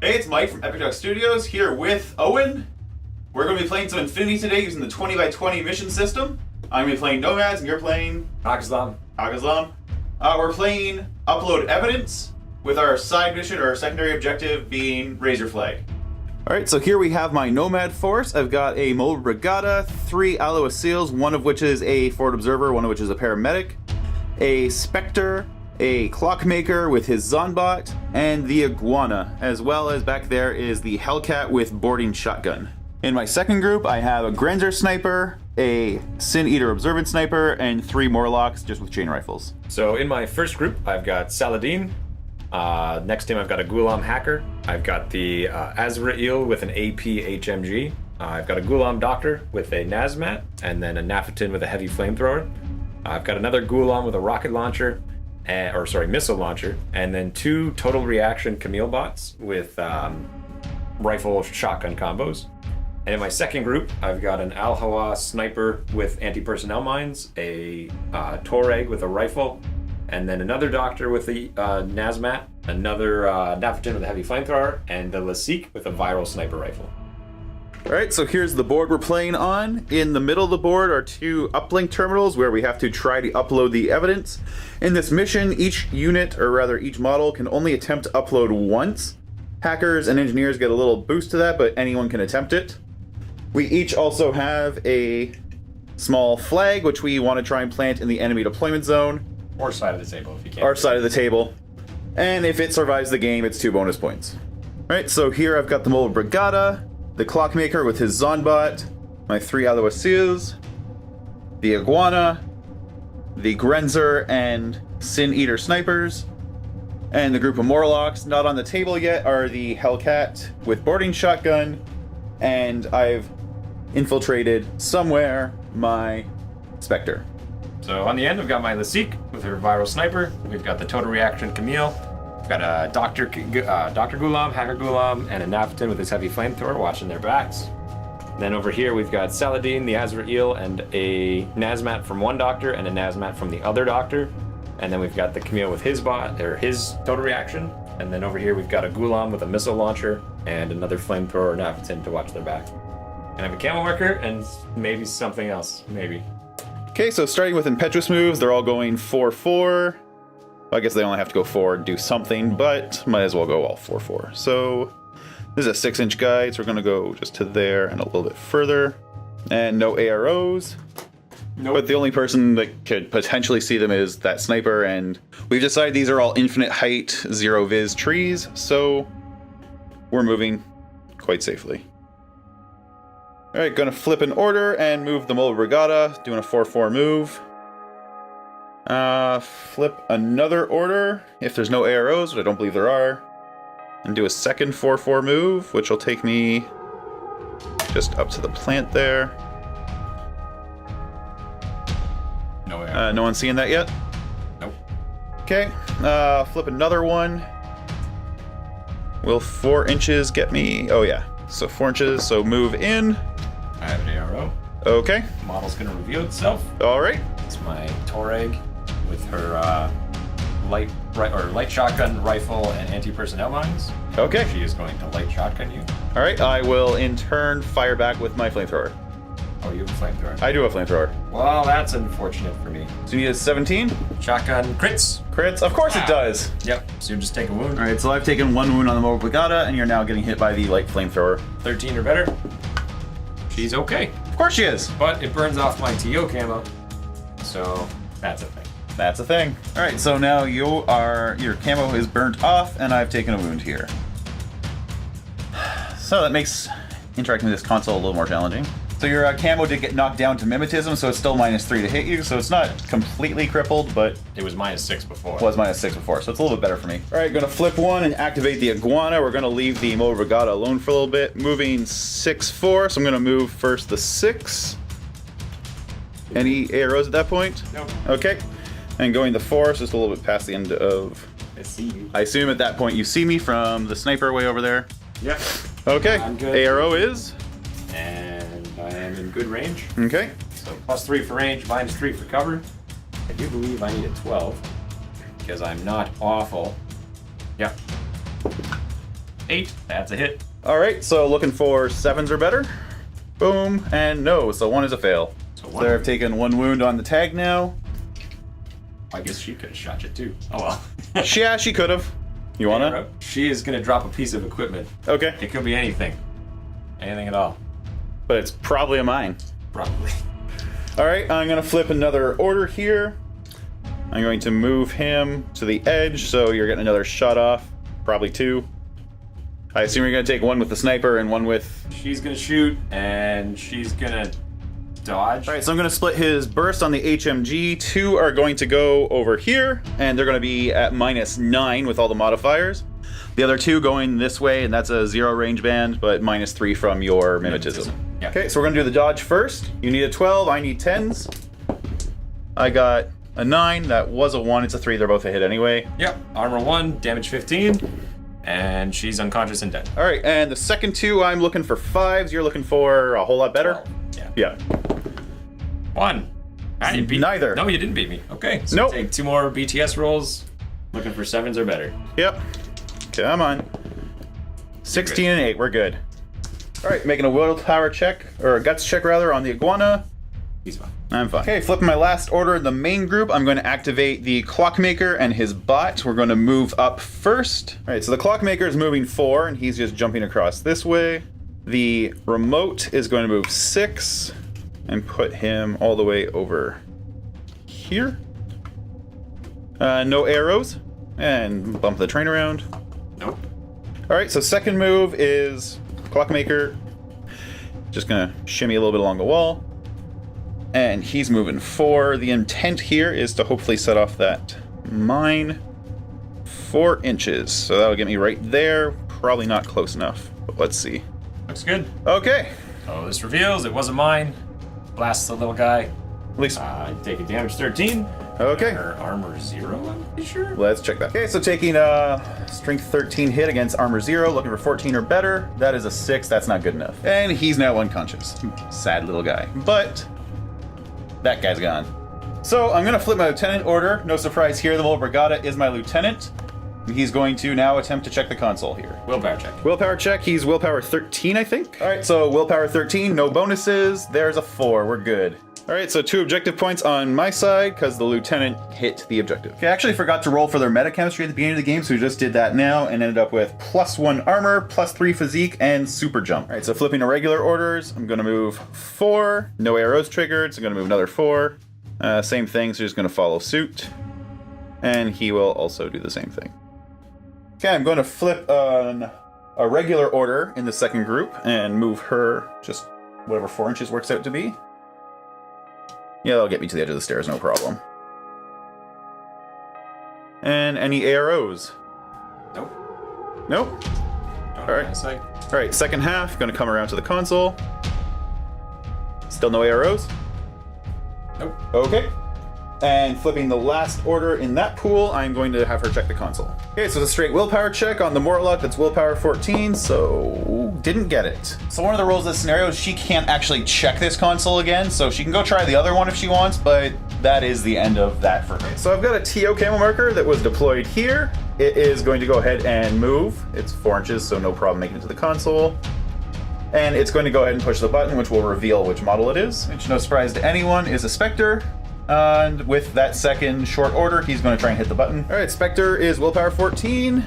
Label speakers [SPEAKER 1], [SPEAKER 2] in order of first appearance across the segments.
[SPEAKER 1] Hey, it's Mike from epicduckstudios here with Owen. We're going to be playing some Infinity today using the 20x20 mission system. I'm going to be playing Nomads and you're playing
[SPEAKER 2] Haqqislam.
[SPEAKER 1] We're playing Upload Evidence with our side mission or our secondary objective being Raise Your Flag. Alright, so here we have my Nomad force. I've got a Mobile Brigada, 3 Aloha Seals, one of which is a Forward Observer, one of which is a Paramedic, a Spectre, a Clockmaker with his Zonbot, and the Iguana, as well as back there is the Hellcat with Boarding Shotgun. In my second group, I have a Grenzer Sniper, a Sin Eater Observant Sniper, and 3 Morlocks just with chain rifles.
[SPEAKER 2] So in my first group, I've got Saladin. Next to him, I've got a Ghulam Hacker. I've got the Azrael with an AP HMG. I've got a Ghulam Doctor with a Nazmat, and then a Nafatin with a heavy flamethrower. I've got another Ghulam with a rocket launcher, missile launcher, and then 2 Total Reaction Camille bots with rifle shotgun combos. And in my second group, I've got an Al Hawa sniper with anti-personnel mines, a Toreg with a rifle, and then another Doctor with the Nazmat, another Nafatin with a heavy flamethrower, and the Lasik with a viral sniper rifle.
[SPEAKER 1] Alright, so here's the board we're playing on. In the middle of the board are 2 uplink terminals where we have to try to upload the evidence. In this mission, each unit, or rather each model, can only attempt to upload once. Hackers and engineers get a little boost to that, but anyone can attempt it. We each also have a small flag, which we want to try and plant in the enemy deployment zone.
[SPEAKER 2] Or side of the table if you can.
[SPEAKER 1] Our side of the table. And if it survives the game, it's 2 bonus points. Alright, so here I've got the Mobile Brigada, the Clockmaker with his Zonbot, my 3 Aloha Seals, the Iguana, the Grenzer and Sin Eater Snipers, and the group of Morlocks. Not on the table yet are the Hellcat with Boarding Shotgun, and I've infiltrated somewhere my Spectre.
[SPEAKER 2] So on the end, I've got my Lasik with her viral sniper. We've got the Total Reaction Camille. We've got a Dr. Ghulam, Hacker Ghulam, and a Nafatin with his heavy flamethrower watching their backs. Then over here, we've got Saladin, the Azrael, and a Nazmat from one Doctor and a Nazmat from the other Doctor. And then we've got the Camille with his Total Reaction. And then over here, we've got a Ghulam with a missile launcher and another flamethrower Nafatin to watch their back. And I have a camo marker and maybe something else, maybe.
[SPEAKER 1] Okay, so starting with impetuous moves, they're all going 4-4. I guess they only have to go 4 and do something, but might as well go all 4-4. So this is a 6-inch guide, so we're going to go just to there and a little bit further. And no AROs. Nope. But the only person that could potentially see them is that sniper, and we've decided these are all infinite height, 0 viz trees, so we're moving quite safely. Alright, gonna flip an order and move the Mobile Brigada, doing a 4-4 move. Flip another order, if there's no AROs, but I don't believe there are. And do a second 4-4 move, which will take me just up to the plant there.
[SPEAKER 2] No AROs.
[SPEAKER 1] No one's seeing that yet?
[SPEAKER 2] Nope.
[SPEAKER 1] Okay, flip another one. Will 4 inches get me? Oh yeah, so 4 inches, so move in.
[SPEAKER 2] I have an ARO.
[SPEAKER 1] Okay.
[SPEAKER 2] The model's gonna reveal itself.
[SPEAKER 1] Alright.
[SPEAKER 2] It's my Toreg with her light shotgun rifle and anti-personnel mines.
[SPEAKER 1] Okay.
[SPEAKER 2] She is going to light shotgun you.
[SPEAKER 1] Alright, I will in turn fire back with my flamethrower.
[SPEAKER 2] Oh, you have a flamethrower.
[SPEAKER 1] I do have a flamethrower.
[SPEAKER 2] Well, that's unfortunate for me.
[SPEAKER 1] So you need a 17?
[SPEAKER 2] Shotgun crits.
[SPEAKER 1] Crits? Of course it does!
[SPEAKER 2] Yep, so you just take a wound.
[SPEAKER 1] Alright, so I've taken 1 wound on the Mobile Brigada, and you're now getting hit by the light flamethrower.
[SPEAKER 2] 13 or better. She's okay.
[SPEAKER 1] Of course she is!
[SPEAKER 2] But it burns off my TO camo. So that's a thing.
[SPEAKER 1] That's a thing. Alright, so now your camo is burnt off, and I've taken a wound here. So that makes interacting with this console a little more challenging. So your camo did get knocked down to mimetism, so it's still -3 to hit you, so it's not completely crippled, but
[SPEAKER 2] it was -6 before.
[SPEAKER 1] Was -6 before, so it's a little bit better for me. Alright, gonna flip 1 and activate the Iguana. We're gonna leave the Mobile Brigada alone for a little bit. Moving 6-4, so I'm gonna move first the 6. Any arrows at that point?
[SPEAKER 2] Nope.
[SPEAKER 1] Okay. And going the 4, so just a little bit past the end of...
[SPEAKER 2] I see you.
[SPEAKER 1] I assume at that point you see me from the sniper way over there.
[SPEAKER 2] Yep.
[SPEAKER 1] Okay.
[SPEAKER 2] I'm good.
[SPEAKER 1] Arrow is?
[SPEAKER 2] And I am in good range.
[SPEAKER 1] Okay.
[SPEAKER 2] So +3 for range, -3 for cover. I do believe I need a 12 because I'm not awful. Yep. 8. That's a hit.
[SPEAKER 1] All right, so looking for 7s or better. Boom, and no, so 1 is a fail.
[SPEAKER 2] So
[SPEAKER 1] So I've taken 1 wound on the tag now.
[SPEAKER 2] I guess she could have shot you too. Oh well.
[SPEAKER 1] Yeah, she could have. You wanna?
[SPEAKER 2] She is gonna drop a piece of equipment.
[SPEAKER 1] Okay.
[SPEAKER 2] It could be anything. Anything at all.
[SPEAKER 1] But it's probably a mine.
[SPEAKER 2] Probably.
[SPEAKER 1] All right, I'm gonna flip another order here. I'm going to move him to the edge, so you're getting another shot off. Probably 2. I assume you're gonna take 1 with the sniper and 1 with...
[SPEAKER 2] She's gonna shoot, and she's gonna dodge.
[SPEAKER 1] All right, so I'm gonna split his burst on the HMG. 2 are going to go over here, and they're gonna be at -9 with all the modifiers. The other 2 going this way, and that's a 0 range band, but -3 from your mimetism.
[SPEAKER 2] Yeah.
[SPEAKER 1] Okay, so we're gonna do the dodge first. You need a 12, I need 10s. I got a 9, that was a 1, it's a 3, they're both a hit anyway.
[SPEAKER 2] Yep. Armor 1, damage 15, and she's unconscious and dead.
[SPEAKER 1] All right, and the second 2, I'm looking for 5s, you're looking for a whole lot better?
[SPEAKER 2] 12.
[SPEAKER 1] Yeah.
[SPEAKER 2] 1. I didn't beat
[SPEAKER 1] Neither.
[SPEAKER 2] No, you didn't beat me. Okay. So
[SPEAKER 1] Nope.
[SPEAKER 2] take 2 more BTS rolls. Looking for 7s or better.
[SPEAKER 1] Yep. Come on. 16 and 8, we're good. All right, making a willpower check, or a guts check rather, on the iguana.
[SPEAKER 2] He's fine.
[SPEAKER 1] I'm fine. Okay, flipping my last order in the main group, I'm going to activate the Clockmaker and his bot. We're going to move up first. All right, so the Clockmaker is moving 4, and he's just jumping across this way. The remote is going to move 6, and put him all the way over here. No arrows, and bump the train around.
[SPEAKER 2] Nope.
[SPEAKER 1] All right, so second move is Clockmaker. Just gonna shimmy a little bit along the wall. And he's moving 4. The intent here is to hopefully set off that mine 4 inches. So that'll get me right there. Probably not close enough, but let's see.
[SPEAKER 2] Looks good.
[SPEAKER 1] Okay.
[SPEAKER 2] Oh, this reveals it wasn't mine. Blasts the little guy.
[SPEAKER 1] At least,
[SPEAKER 2] Take a damage 13.
[SPEAKER 1] okay.
[SPEAKER 2] Her armor 0, I'm pretty sure.
[SPEAKER 1] Let's check that. Okay, so taking a strength 13 hit against armor 0, looking for 14 or better. That is a 6, that's not good enough. And he's now unconscious. Sad little guy. But that guy's gone. So I'm gonna flip my lieutenant order. No surprise here, the Mole Brigada is my lieutenant. He's going to now attempt to check the console here.
[SPEAKER 2] Willpower check.
[SPEAKER 1] Willpower check, he's willpower 13, I think. All right, so willpower 13, no bonuses. There's a 4, we're good. All right, so 2 objective points on my side because the lieutenant hit the objective. Okay, I actually forgot to roll for their meta chemistry at the beginning of the game, so we just did that now and ended up with +1 armor, +3 physique, and super jump. All right, so flipping to regular orders, I'm gonna move 4, no arrows triggered, so I'm gonna move another 4. Same thing, so just gonna follow suit. And he will also do the same thing. Okay, I'm going to flip on a regular order in the second group and move her just whatever 4 inches works out to be. Yeah, that'll get me to the edge of the stairs, no problem. And any arrows?
[SPEAKER 2] Nope.
[SPEAKER 1] Nope.
[SPEAKER 2] All
[SPEAKER 1] right. All right, second half, going to come around to the console. Still no arrows?
[SPEAKER 2] Nope.
[SPEAKER 1] Okay. And flipping the last order in that pool, I'm going to have her check the console. Okay, so it's a straight willpower check on the Morlock. That's willpower 14, so didn't get it. So one of the rules of this scenario is she can't actually check this console again, so she can go try the other one if she wants, but that is the end of that for her. So I've got a TO camo marker that was deployed here. It is going to go ahead and move. It's 4 inches, so no problem making it to the console. And it's going to go ahead and push the button, which will reveal which model it is, which no surprise to anyone is a Spectre. And with that second short order, he's going to try and hit the button. All right, Spectre is willpower 14,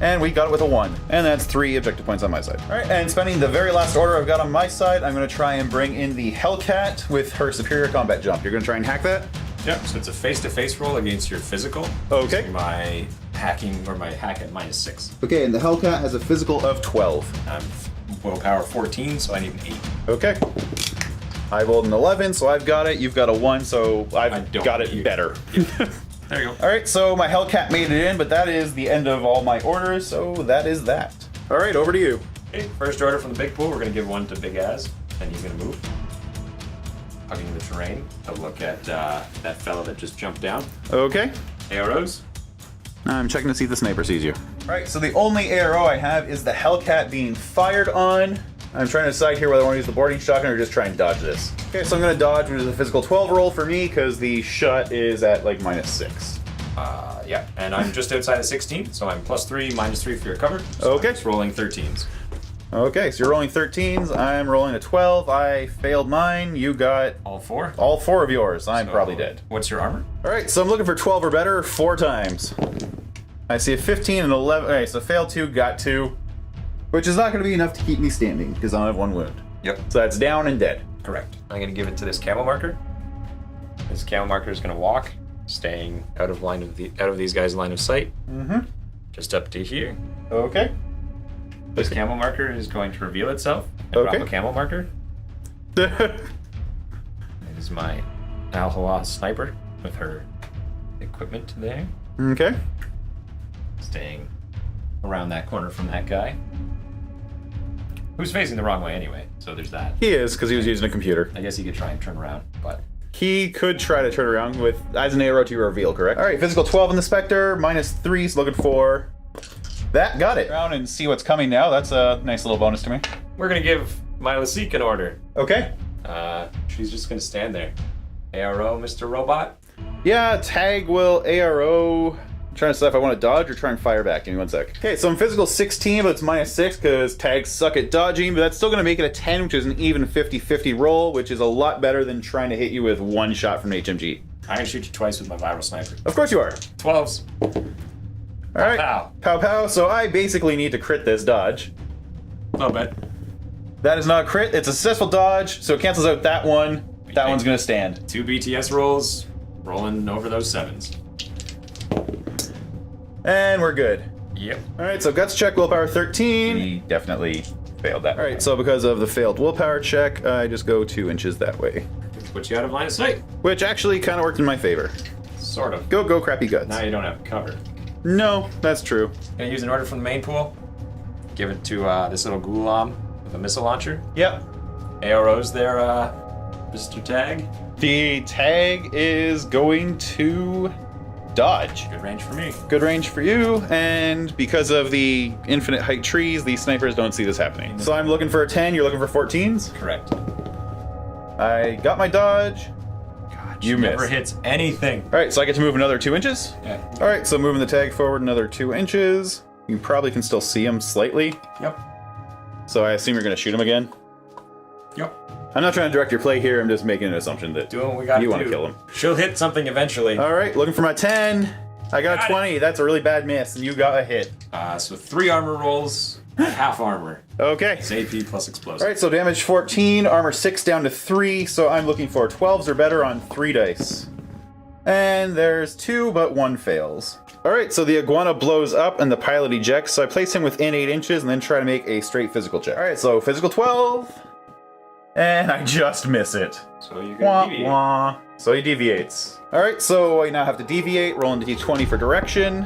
[SPEAKER 1] and we got it with a 1. And that's 3 objective points on my side. All right, and spending the very last order I've got on my side, I'm going to try and bring in the Hellcat with her superior combat jump. You're going to try and hack that?
[SPEAKER 2] Yep, so it's a face-to-face roll against your physical.
[SPEAKER 1] Okay.
[SPEAKER 2] Using my hacking, or my hack at -6.
[SPEAKER 1] Okay, and the Hellcat has a physical of 12.
[SPEAKER 2] I'm willpower 14, so I need an 8.
[SPEAKER 1] Okay. I rolled an 11, so I've got it. You've got a 1, so I've got it better.
[SPEAKER 2] There you go.
[SPEAKER 1] All right, so my Hellcat made it in, but that is the end of all my orders, so that is that. All right, over to you.
[SPEAKER 2] Okay, first order from the big pool, we're going to give one to Big Az, and he's going to move. Hugging the terrain to look at that fella that just jumped down.
[SPEAKER 1] Okay.
[SPEAKER 2] Arrows.
[SPEAKER 1] I'm checking to see if the sniper sees you. All right, so the only arrow I have is the Hellcat being fired on. I'm trying to decide here whether I want to use the boarding shotgun or just try and dodge this. Okay, so I'm going to dodge, which is a physical 12 roll for me, because the shot is at like -6.
[SPEAKER 2] Yeah, and I'm just outside of 16, so I'm +3, -3 for your cover. So
[SPEAKER 1] Okay.
[SPEAKER 2] I'm just rolling 13s.
[SPEAKER 1] Okay, so you're rolling 13s. I'm rolling a 12. I failed mine. You got
[SPEAKER 2] All 4?
[SPEAKER 1] all 4 of yours. I'm
[SPEAKER 2] So,
[SPEAKER 1] probably dead.
[SPEAKER 2] What's your armor?
[SPEAKER 1] All right, so I'm looking for 12 or better 4 times. I see a 15 and 11. All right, so failed 2, got 2, which is not going to be enough to keep me standing because I only have 1 wound.
[SPEAKER 2] Yep.
[SPEAKER 1] So that's down and dead.
[SPEAKER 2] Correct. I'm going to give it to this camo marker. This camo marker is going to walk, staying out of these guys' line of sight.
[SPEAKER 1] Mm-hmm.
[SPEAKER 2] Just up to here.
[SPEAKER 1] Okay.
[SPEAKER 2] This camo marker is going to reveal itself and drop a camo marker. It is my Al Hawa sniper with her equipment there.
[SPEAKER 1] Okay.
[SPEAKER 2] Staying around that corner from that guy. Who's facing the wrong way anyway, so there's that.
[SPEAKER 1] He is, because he was using a computer.
[SPEAKER 2] I guess he could try and turn around, but...
[SPEAKER 1] He could try to turn around with as an arrow to reveal, correct? All right, physical 12 in the Spectre, -3, so looking for that. Got it. Around and see what's coming now. That's a nice little bonus to me.
[SPEAKER 2] We're gonna give my Lasik an order.
[SPEAKER 1] Okay.
[SPEAKER 2] She's just gonna stand there. ARO, Mr. Robot.
[SPEAKER 1] Yeah, tag will ARO. I'm trying to decide if I want to dodge or try and fire back. Give me 1 sec. Okay, so I'm physical 16, but it's -6 because tags suck at dodging, but that's still going to make it a 10, which is an even 50-50 roll, which is a lot better than trying to hit you with 1 shot from HMG.
[SPEAKER 2] I'm gonna shoot you twice with my viral sniper.
[SPEAKER 1] Of course you are.
[SPEAKER 2] 12s.
[SPEAKER 1] All right.
[SPEAKER 2] Pow.
[SPEAKER 1] Pow pow. So I basically need to crit this dodge.
[SPEAKER 2] A little bit.
[SPEAKER 1] That is not a crit. It's a successful dodge, so it cancels out that one. That one's going to stand.
[SPEAKER 2] 2 BTS rolls, rolling over those 7s.
[SPEAKER 1] And we're good.
[SPEAKER 2] Yep.
[SPEAKER 1] All right, so guts check, willpower 13. We definitely failed that. All right, so because of the failed willpower check, I just go 2 inches that way,
[SPEAKER 2] Put you out of line of sight.
[SPEAKER 1] which actually kind of worked in my favor.
[SPEAKER 2] Sort of.
[SPEAKER 1] Go, crappy guts.
[SPEAKER 2] Now you don't have cover.
[SPEAKER 1] No, that's true.
[SPEAKER 2] Gonna use an order from the main pool. Give it to this little Gulam with a missile launcher.
[SPEAKER 1] Yep.
[SPEAKER 2] ARO's there, Mr. Tag.
[SPEAKER 1] The tag is going to dodge.
[SPEAKER 2] Good range for me.
[SPEAKER 1] Good range for you, and because of the infinite height trees, these snipers don't see this happening. So I'm looking for a 10, you're looking for 14s?
[SPEAKER 2] Correct.
[SPEAKER 1] I got my dodge.
[SPEAKER 2] God,
[SPEAKER 1] You
[SPEAKER 2] she never
[SPEAKER 1] missed.
[SPEAKER 2] hits anything.
[SPEAKER 1] All right, so I get to move another 2 inches?
[SPEAKER 2] Yeah.
[SPEAKER 1] All right, so moving the tag forward another 2 inches. You probably can still see him slightly,
[SPEAKER 2] Yep.
[SPEAKER 1] so I assume you're going to shoot him again.
[SPEAKER 2] Yep.
[SPEAKER 1] I'm not trying to direct your play here, I'm just making an assumption that
[SPEAKER 2] Doing what we gotta
[SPEAKER 1] you
[SPEAKER 2] do.
[SPEAKER 1] want to kill him.
[SPEAKER 2] She'll hit something eventually.
[SPEAKER 1] All right, looking for my 10. I got a
[SPEAKER 2] Got it.
[SPEAKER 1] 20. That's a really bad miss, and you got a hit.
[SPEAKER 2] So 3 armor rolls, half armor.
[SPEAKER 1] Okay.
[SPEAKER 2] It's AP plus explosive.
[SPEAKER 1] All right, so damage 14, armor 6 down to 3, so I'm looking for 12s or better on 3 dice. And there's 2, but 1 fails. All right, so the iguana blows up and the pilot ejects, so I place him within 8 inches and then try to make a straight physical check. All right, so physical 12, and I just miss it.
[SPEAKER 2] So you're
[SPEAKER 1] Wah,
[SPEAKER 2] gonna deviate.
[SPEAKER 1] wah. So he deviates. All right, so I now have to deviate, roll into d20 for direction.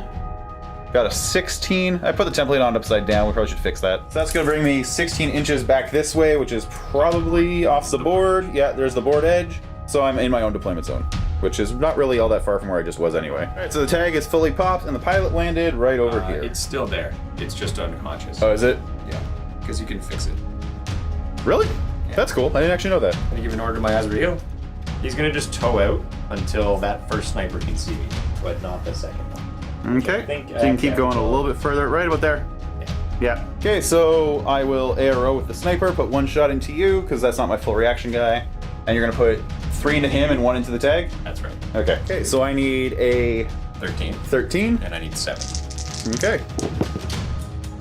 [SPEAKER 1] Got a 16. I put the template on upside down. We probably should fix that. So that's going to bring me 16 inches back this way, which is probably off the board. Yeah, there's the board edge. So I'm in my own deployment zone, which is not really all that far from where I just was anyway. All right, so the tag is fully popped, and the pilot landed right over here.
[SPEAKER 2] It's still there. It's just unconscious.
[SPEAKER 1] Oh, is it?
[SPEAKER 2] Yeah. Because you can fix it.
[SPEAKER 1] Really? That's cool. I didn't actually know that.
[SPEAKER 2] I'm gonna give an order to my Azrael. He's gonna just tow out until that first sniper can see me, but not the second one.
[SPEAKER 1] Okay.
[SPEAKER 2] I think
[SPEAKER 1] So you can keep
[SPEAKER 2] I
[SPEAKER 1] going a
[SPEAKER 2] will-
[SPEAKER 1] little bit further. Right about there.
[SPEAKER 2] Yeah.
[SPEAKER 1] Yeah. Okay, so I will arrow with the sniper, put 1 shot into you, because that's not my full reaction guy. And you're going to put 3 into him and 1 into the tag?
[SPEAKER 2] That's right.
[SPEAKER 1] Okay. Okay, so I need a
[SPEAKER 2] 13.
[SPEAKER 1] 13.
[SPEAKER 2] And I need 7.
[SPEAKER 1] Okay.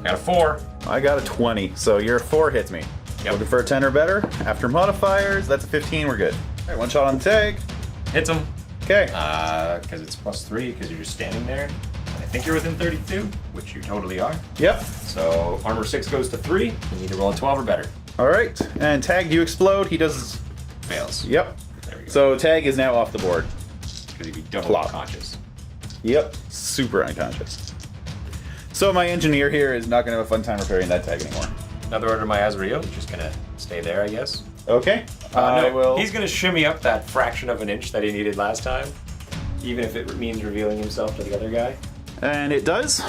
[SPEAKER 2] Got a 4.
[SPEAKER 1] I got a 20, so your 4 hits me.
[SPEAKER 2] Yep.
[SPEAKER 1] Looking for a 10 or better. After modifiers, that's a 15, we're good. All right, 1 shot on the tag.
[SPEAKER 2] Hits him.
[SPEAKER 1] Okay.
[SPEAKER 2] Because it's +3, because you're just standing there. And I think you're within 32, which you totally are.
[SPEAKER 1] Yep.
[SPEAKER 2] So armor 6 goes to 3. You need to roll a 12 or better.
[SPEAKER 1] All right, and tag, do you explode? He does.
[SPEAKER 2] Fails.
[SPEAKER 1] Yep.
[SPEAKER 2] There we go.
[SPEAKER 1] So tag is now off the board.
[SPEAKER 2] Because he'd be double
[SPEAKER 1] Plop.
[SPEAKER 2] unconscious.
[SPEAKER 1] Yep, super unconscious. So my engineer here is not going to have a fun time repairing that tag anymore.
[SPEAKER 2] Another order to my Azrael. Just gonna stay there, I guess.
[SPEAKER 1] Okay. I will.
[SPEAKER 2] He's gonna shimmy up that fraction of an inch that he needed last time, even if it means revealing himself to the other guy.
[SPEAKER 1] And it does.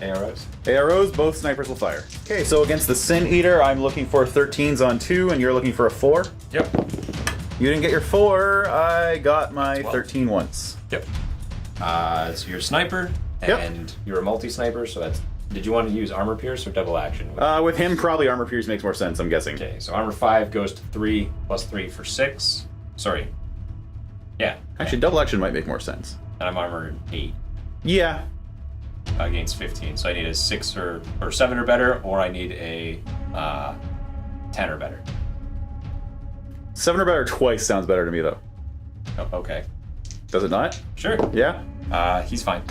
[SPEAKER 2] Arrows.
[SPEAKER 1] AROs, both snipers will fire. Okay, so against the Sin Eater, I'm looking for 13s on 2, and you're looking for a 4.
[SPEAKER 2] Yep.
[SPEAKER 1] You didn't get your 4. I got my
[SPEAKER 2] 12.
[SPEAKER 1] 13 once.
[SPEAKER 2] Yep. So you're a sniper, and you're a multi-sniper, so that's... Did you want to use armor pierce or double action?
[SPEAKER 1] With him, probably armor pierce makes more sense, I'm guessing.
[SPEAKER 2] Okay, so armor 5 goes to 3, plus 3 for 6. Sorry. Yeah.
[SPEAKER 1] Actually, double action might make more sense.
[SPEAKER 2] And I'm armor 8
[SPEAKER 1] Yeah.
[SPEAKER 2] against 15. So I need a 6 or 7 or better, or I need a 10 or better.
[SPEAKER 1] 7 or better twice sounds better to me, though.
[SPEAKER 2] Oh, okay.
[SPEAKER 1] Does it not?
[SPEAKER 2] Sure.
[SPEAKER 1] Yeah?
[SPEAKER 2] He's fine.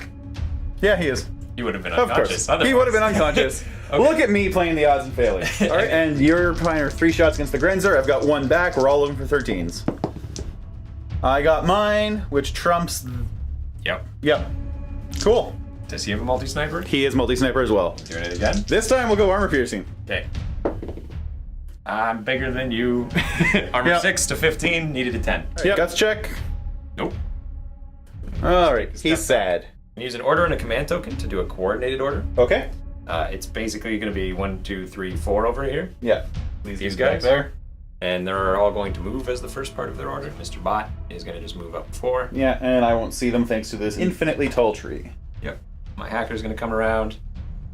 [SPEAKER 1] Yeah, he is.
[SPEAKER 2] He would have been
[SPEAKER 1] Of
[SPEAKER 2] unconscious.
[SPEAKER 1] course. He would have been unconscious.
[SPEAKER 2] Okay.
[SPEAKER 1] Look at me playing the odds and failing. All right, and you're playing 3 shots against the Grenzer. I've got 1 back. We're all looking for 13s. I got mine, which trumps...
[SPEAKER 2] Yep.
[SPEAKER 1] Yep. Cool.
[SPEAKER 2] Does he have a multi-sniper?
[SPEAKER 1] He is multi-sniper as well.
[SPEAKER 2] Doing it again?
[SPEAKER 1] This time we'll go armor piercing.
[SPEAKER 2] Okay. I'm bigger than you. Armor 6 to 15, needed a 10.
[SPEAKER 1] Yep. Guts check.
[SPEAKER 2] Nope.
[SPEAKER 1] All right, he's sad.
[SPEAKER 2] I'm use an order and a command token to do a coordinated order.
[SPEAKER 1] Okay.
[SPEAKER 2] It's basically going to be 1, 2, 3, 4 over here.
[SPEAKER 1] Yeah.
[SPEAKER 2] These guys there. And they're all going to move as the first part of their order. Mr. Bot is going to just move up 4.
[SPEAKER 1] Yeah, and I won't see them thanks to this infinitely tall tree.
[SPEAKER 2] Yep. My hacker is going to come around,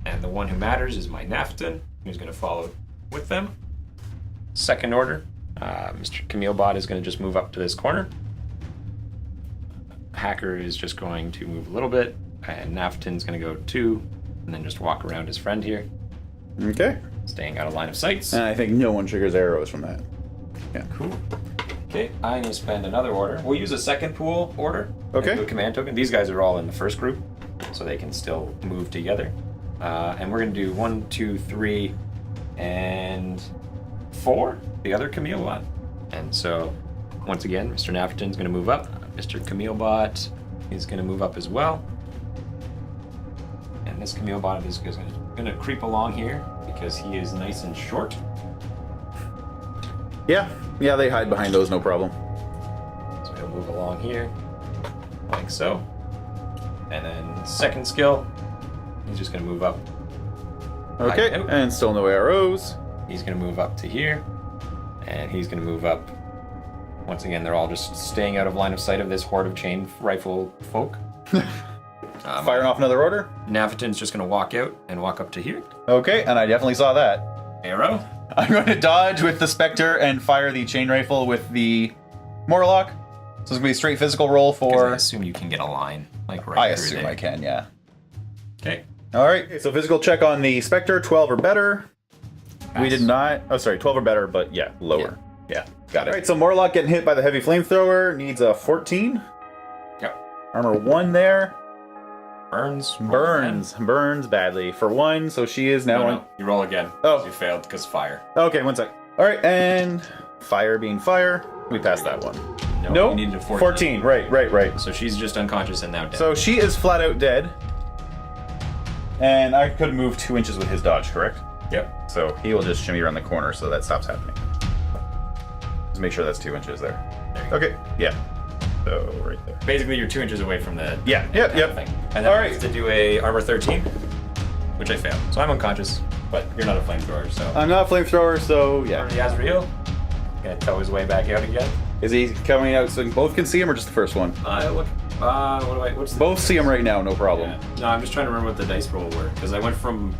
[SPEAKER 2] and the one who matters is my Nafton, who's going to follow with them. Second order, Mr. Camille Bot is going to just move up to this corner. Hacker is just going to move a little bit, and Nafton's going to go 2, and then just walk around his friend here,
[SPEAKER 1] Okay.
[SPEAKER 2] staying out of line of sights.
[SPEAKER 1] And I think no one triggers arrows from that. Yeah.
[SPEAKER 2] Cool. Okay, I need to spend another order. We'll use a second pool order.
[SPEAKER 1] Okay.
[SPEAKER 2] And do a command token. These guys are all in the first group, so they can still move together. And we're going to do 1, 2, 3, and 4. The other Camille Bot. And so, once again, Mr. Nafton's going to move up. Mr. Camille Bot is going to move up as well. And this Camille Bot is going to creep along here because he is nice and short.
[SPEAKER 1] Yeah. Yeah, they hide behind those, no problem.
[SPEAKER 2] So he'll move along here, like so. And then second skill, he's just going to move up.
[SPEAKER 1] Okay,
[SPEAKER 2] Like,
[SPEAKER 1] and still no arrows.
[SPEAKER 2] He's going to move up to here, and he's going to move up. Once again, they're all just staying out of line of sight of this horde of chain rifle folk.
[SPEAKER 1] Firing off another order.
[SPEAKER 2] Naviton's just going to walk out and walk up to here.
[SPEAKER 1] Okay, and I definitely saw that.
[SPEAKER 2] Arrow.
[SPEAKER 1] I'm going to dodge with the Spectre and fire the chain rifle with the Morlock. So it's going to be a straight physical roll
[SPEAKER 2] 'Cause I
[SPEAKER 1] for...
[SPEAKER 2] assume you can get a line, like right
[SPEAKER 1] I
[SPEAKER 2] through
[SPEAKER 1] assume
[SPEAKER 2] there.
[SPEAKER 1] I can, yeah.
[SPEAKER 2] Okay.
[SPEAKER 1] All right, so physical check on the Spectre, 12 or better. We did not... Oh, sorry, 12 or better, but yeah, lower. Yeah, got it. All right, so Morlock getting hit by the heavy flamethrower needs a 14.
[SPEAKER 2] Yep.
[SPEAKER 1] Armor 1 there.
[SPEAKER 2] Burns
[SPEAKER 1] Burns badly for 1, so she is now
[SPEAKER 2] No, you roll again.
[SPEAKER 1] Oh.
[SPEAKER 2] You failed because fire.
[SPEAKER 1] Okay, 1 sec. All right, and fire being fire. We passed that one.
[SPEAKER 2] No, you needed a 14.
[SPEAKER 1] 14, right.
[SPEAKER 2] So she's just unconscious and now dead.
[SPEAKER 1] So she is flat out dead. And I could move 2 inches with his dodge, correct?
[SPEAKER 2] Yep.
[SPEAKER 1] So he will just shimmy around the corner so that stops happening. Just make sure that's 2 inches there.
[SPEAKER 2] There you go.
[SPEAKER 1] Okay, yeah. So right there.
[SPEAKER 2] Basically, you're 2 inches away from the
[SPEAKER 1] Yep.
[SPEAKER 2] thing. And then
[SPEAKER 1] All
[SPEAKER 2] I
[SPEAKER 1] right.
[SPEAKER 2] have to do a armor 13, which I failed. So I'm unconscious, but you're not a flamethrower, so.
[SPEAKER 1] I'm not a flamethrower, so yeah.
[SPEAKER 2] Armor Yazriel, gonna tow his way back out again.
[SPEAKER 1] Is he coming out so both can see him or just the first one?
[SPEAKER 2] What's the...
[SPEAKER 1] Both see him right now, no problem.
[SPEAKER 2] Yeah. No, I'm just trying to remember what the dice roll were, because I went from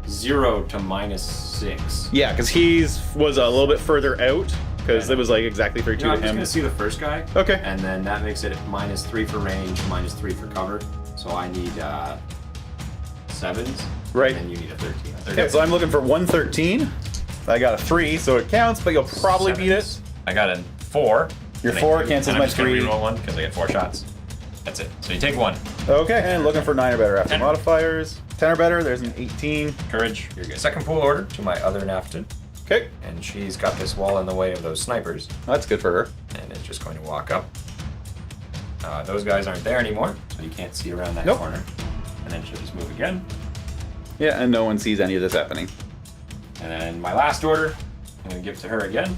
[SPEAKER 2] 0 to -6.
[SPEAKER 1] Yeah, because he's was a little bit further out, because
[SPEAKER 2] Yeah.
[SPEAKER 1] it was like exactly 32
[SPEAKER 2] No, I'm
[SPEAKER 1] to
[SPEAKER 2] just
[SPEAKER 1] him.
[SPEAKER 2] gonna see the first guy.
[SPEAKER 1] Okay.
[SPEAKER 2] And then that makes it -3 for range, -3 for cover. So I need 7s.
[SPEAKER 1] Right.
[SPEAKER 2] And you need a 13.
[SPEAKER 1] Okay, so I'm looking for 113. I got a 3, so it counts, but you'll probably beat it.
[SPEAKER 2] I got a 4.
[SPEAKER 1] Your 4 cancels my 3.
[SPEAKER 2] I'm just gonna reroll 1 because I get 4 shots. That's it. So you take 1.
[SPEAKER 1] Okay, and looking for 9 or better after
[SPEAKER 2] 10.
[SPEAKER 1] modifiers. 10 or better, there's an 18.
[SPEAKER 2] Courage. You're good. Second pool order to my other Nafton.
[SPEAKER 1] Okay,
[SPEAKER 2] And she's got this wall in the way of those snipers.
[SPEAKER 1] that's good for her.
[SPEAKER 2] And it's just going to walk up. Those guys aren't there anymore, so you can't see around that
[SPEAKER 1] Nope.
[SPEAKER 2] corner. And then she'll just move again.
[SPEAKER 1] Yeah, and no one sees any of this happening.
[SPEAKER 2] And then my last order, I'm going to give to her again.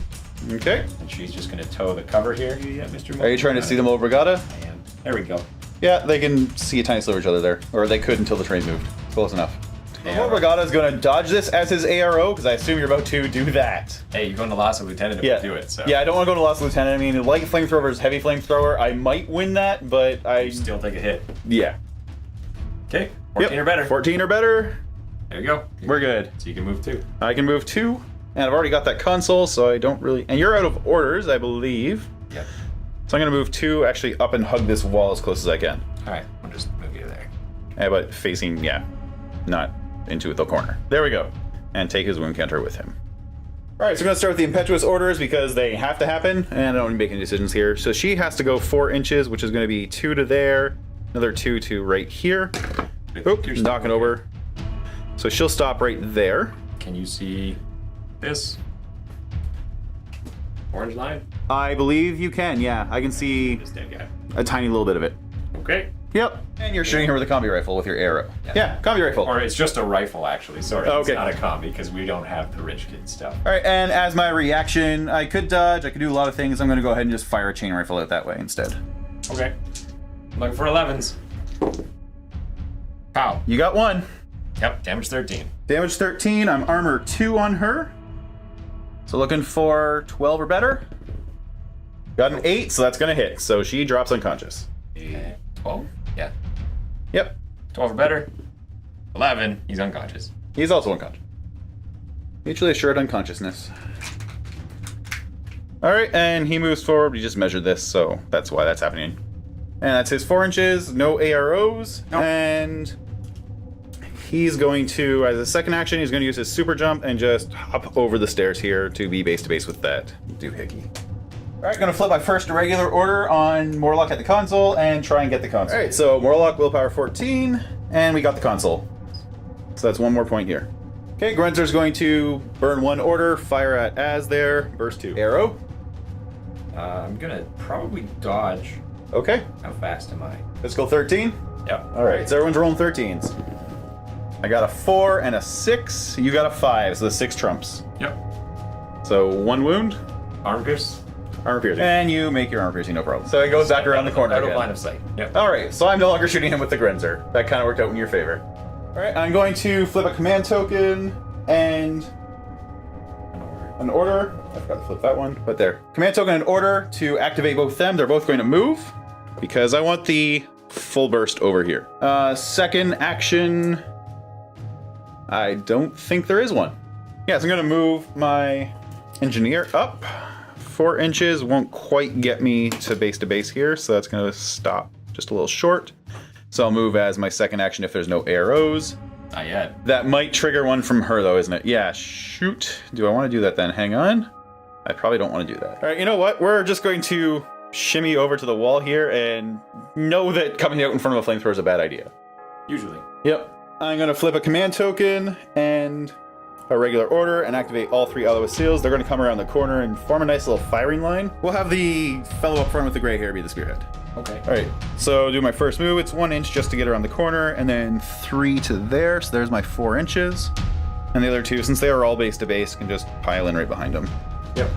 [SPEAKER 1] Okay.
[SPEAKER 2] And she's just going to tow the cover here. Yeah, Mr.
[SPEAKER 1] Are you trying to see them over Regatta?
[SPEAKER 2] I am. There we go.
[SPEAKER 1] Yeah, they can see a tiny sliver of each other there. Or they could until the train moved. Close enough. Morgana's going to dodge this as his ARO, because I assume you're about to do that.
[SPEAKER 2] Hey, you're going to loss of lieutenant if you do it. So.
[SPEAKER 1] Yeah, I don't want to go to loss of lieutenant. I mean, light flamethrower versus heavy flamethrower. I might win that, but I...
[SPEAKER 2] You still take a hit.
[SPEAKER 1] Yeah.
[SPEAKER 2] Okay, 14 or better.
[SPEAKER 1] 14 or better.
[SPEAKER 2] There you go.
[SPEAKER 1] We're good.
[SPEAKER 2] So you can move 2.
[SPEAKER 1] I can move 2, and I've already got that console, so I don't really... And you're out of orders, I believe.
[SPEAKER 2] Yep.
[SPEAKER 1] So I'm going to move 2, actually up and hug this wall as close as I can.
[SPEAKER 2] Alright, I'll just move you there.
[SPEAKER 1] Yeah, but facing, not into the corner. There we go. And take his wound counter with him. Alright, so we're going to start with the impetuous orders because they have to happen, and I don't need to make any decisions here. So she has to go 4 inches, which is going to be 2 to there, another 2 to right here. Oop, knocking over. So she'll stop right there.
[SPEAKER 2] Can you see this? Orange line?
[SPEAKER 1] I believe you can, yeah. I can see
[SPEAKER 2] This dead guy.
[SPEAKER 1] a tiny little bit of it.
[SPEAKER 2] Okay.
[SPEAKER 1] Yep. And you're shooting her with a combi rifle with your arrow. Yeah, combi rifle.
[SPEAKER 2] Or it's just a rifle, actually. Sorry,
[SPEAKER 1] Okay.
[SPEAKER 2] It's not a combi because we don't have the rich kid stuff.
[SPEAKER 1] Alright, and as my reaction, I could dodge, I could do a lot of things. I'm going to go ahead and just fire a chain rifle out that way instead.
[SPEAKER 2] Okay. I'm looking for 11s. Pow.
[SPEAKER 1] You got 1.
[SPEAKER 2] Yep, damage 13.
[SPEAKER 1] Damage 13, I'm armor 2 on her. So looking for 12 or better. Got an 8, so that's going to hit. So she drops unconscious.
[SPEAKER 2] 12? Yeah.
[SPEAKER 1] Yep.
[SPEAKER 2] 12 or better. 11, he's unconscious.
[SPEAKER 1] He's also unconscious. Mutually assured unconsciousness. Alright, and he moves forward. We just measured this, so that's why that's happening. And that's his 4 inches, no AROs,
[SPEAKER 2] Nope.
[SPEAKER 1] and he's going to, as a second action, he's going to use his super jump and just hop over the stairs here to be base to base with that doohickey. Alright, gonna flip my first regular order on Morlock at the console and try and get the console. Alright, so Morlock, willpower 14, and we got the console. So that's 1 more point here. Okay, Grunzer's going to burn 1 order, fire at Az there, burst 2. Arrow.
[SPEAKER 2] I'm gonna probably dodge.
[SPEAKER 1] Okay.
[SPEAKER 2] How fast am I?
[SPEAKER 1] Physical 13.
[SPEAKER 2] Yep.
[SPEAKER 1] Alright, so everyone's rolling 13s. I got a 4 and a 6. You got a 5, so the 6 trumps.
[SPEAKER 2] Yep.
[SPEAKER 1] So 1 wound.
[SPEAKER 2] Armor pierce.
[SPEAKER 1] Armor piercing. And you make your armor piercing, no problem. So it goes back around the corner
[SPEAKER 2] Out of
[SPEAKER 1] again.
[SPEAKER 2] line of sight. Yep.
[SPEAKER 1] Alright, so I'm no longer shooting him with the Grenzer. That kind of worked out in your favor. Alright, I'm going to flip a command token and an order. I forgot to flip that one, but there. Command token and order to activate both them. They're both going to move because I want the full burst over here. Second action, I don't think there is one. Yes, I'm going to move my engineer up. 4 inches won't quite get me to base here, so that's going to stop just a little short. So I'll move as my second action if there's no arrows.
[SPEAKER 2] Not yet.
[SPEAKER 1] That might trigger one from her though, isn't it? Yeah, shoot. Do I want to do that then? Hang on. I probably don't want to do that. All right, you know what? We're just going to shimmy over to the wall here and know that coming out in front of a flamethrower is a bad idea.
[SPEAKER 2] Usually.
[SPEAKER 1] Yep. I'm going to flip a command token and a regular order and activate all 3 Elois seals. They're going to come around the corner and form a nice little firing line. We'll have the fellow up front with the gray hair be the spearhead.
[SPEAKER 2] Okay.
[SPEAKER 1] All right, so do my first move. It's 1 inch just to get around the corner, and then 3 to there. So there's my 4 inches. And the other 2, since they are all base to base, can just pile in right behind them.
[SPEAKER 2] Yep.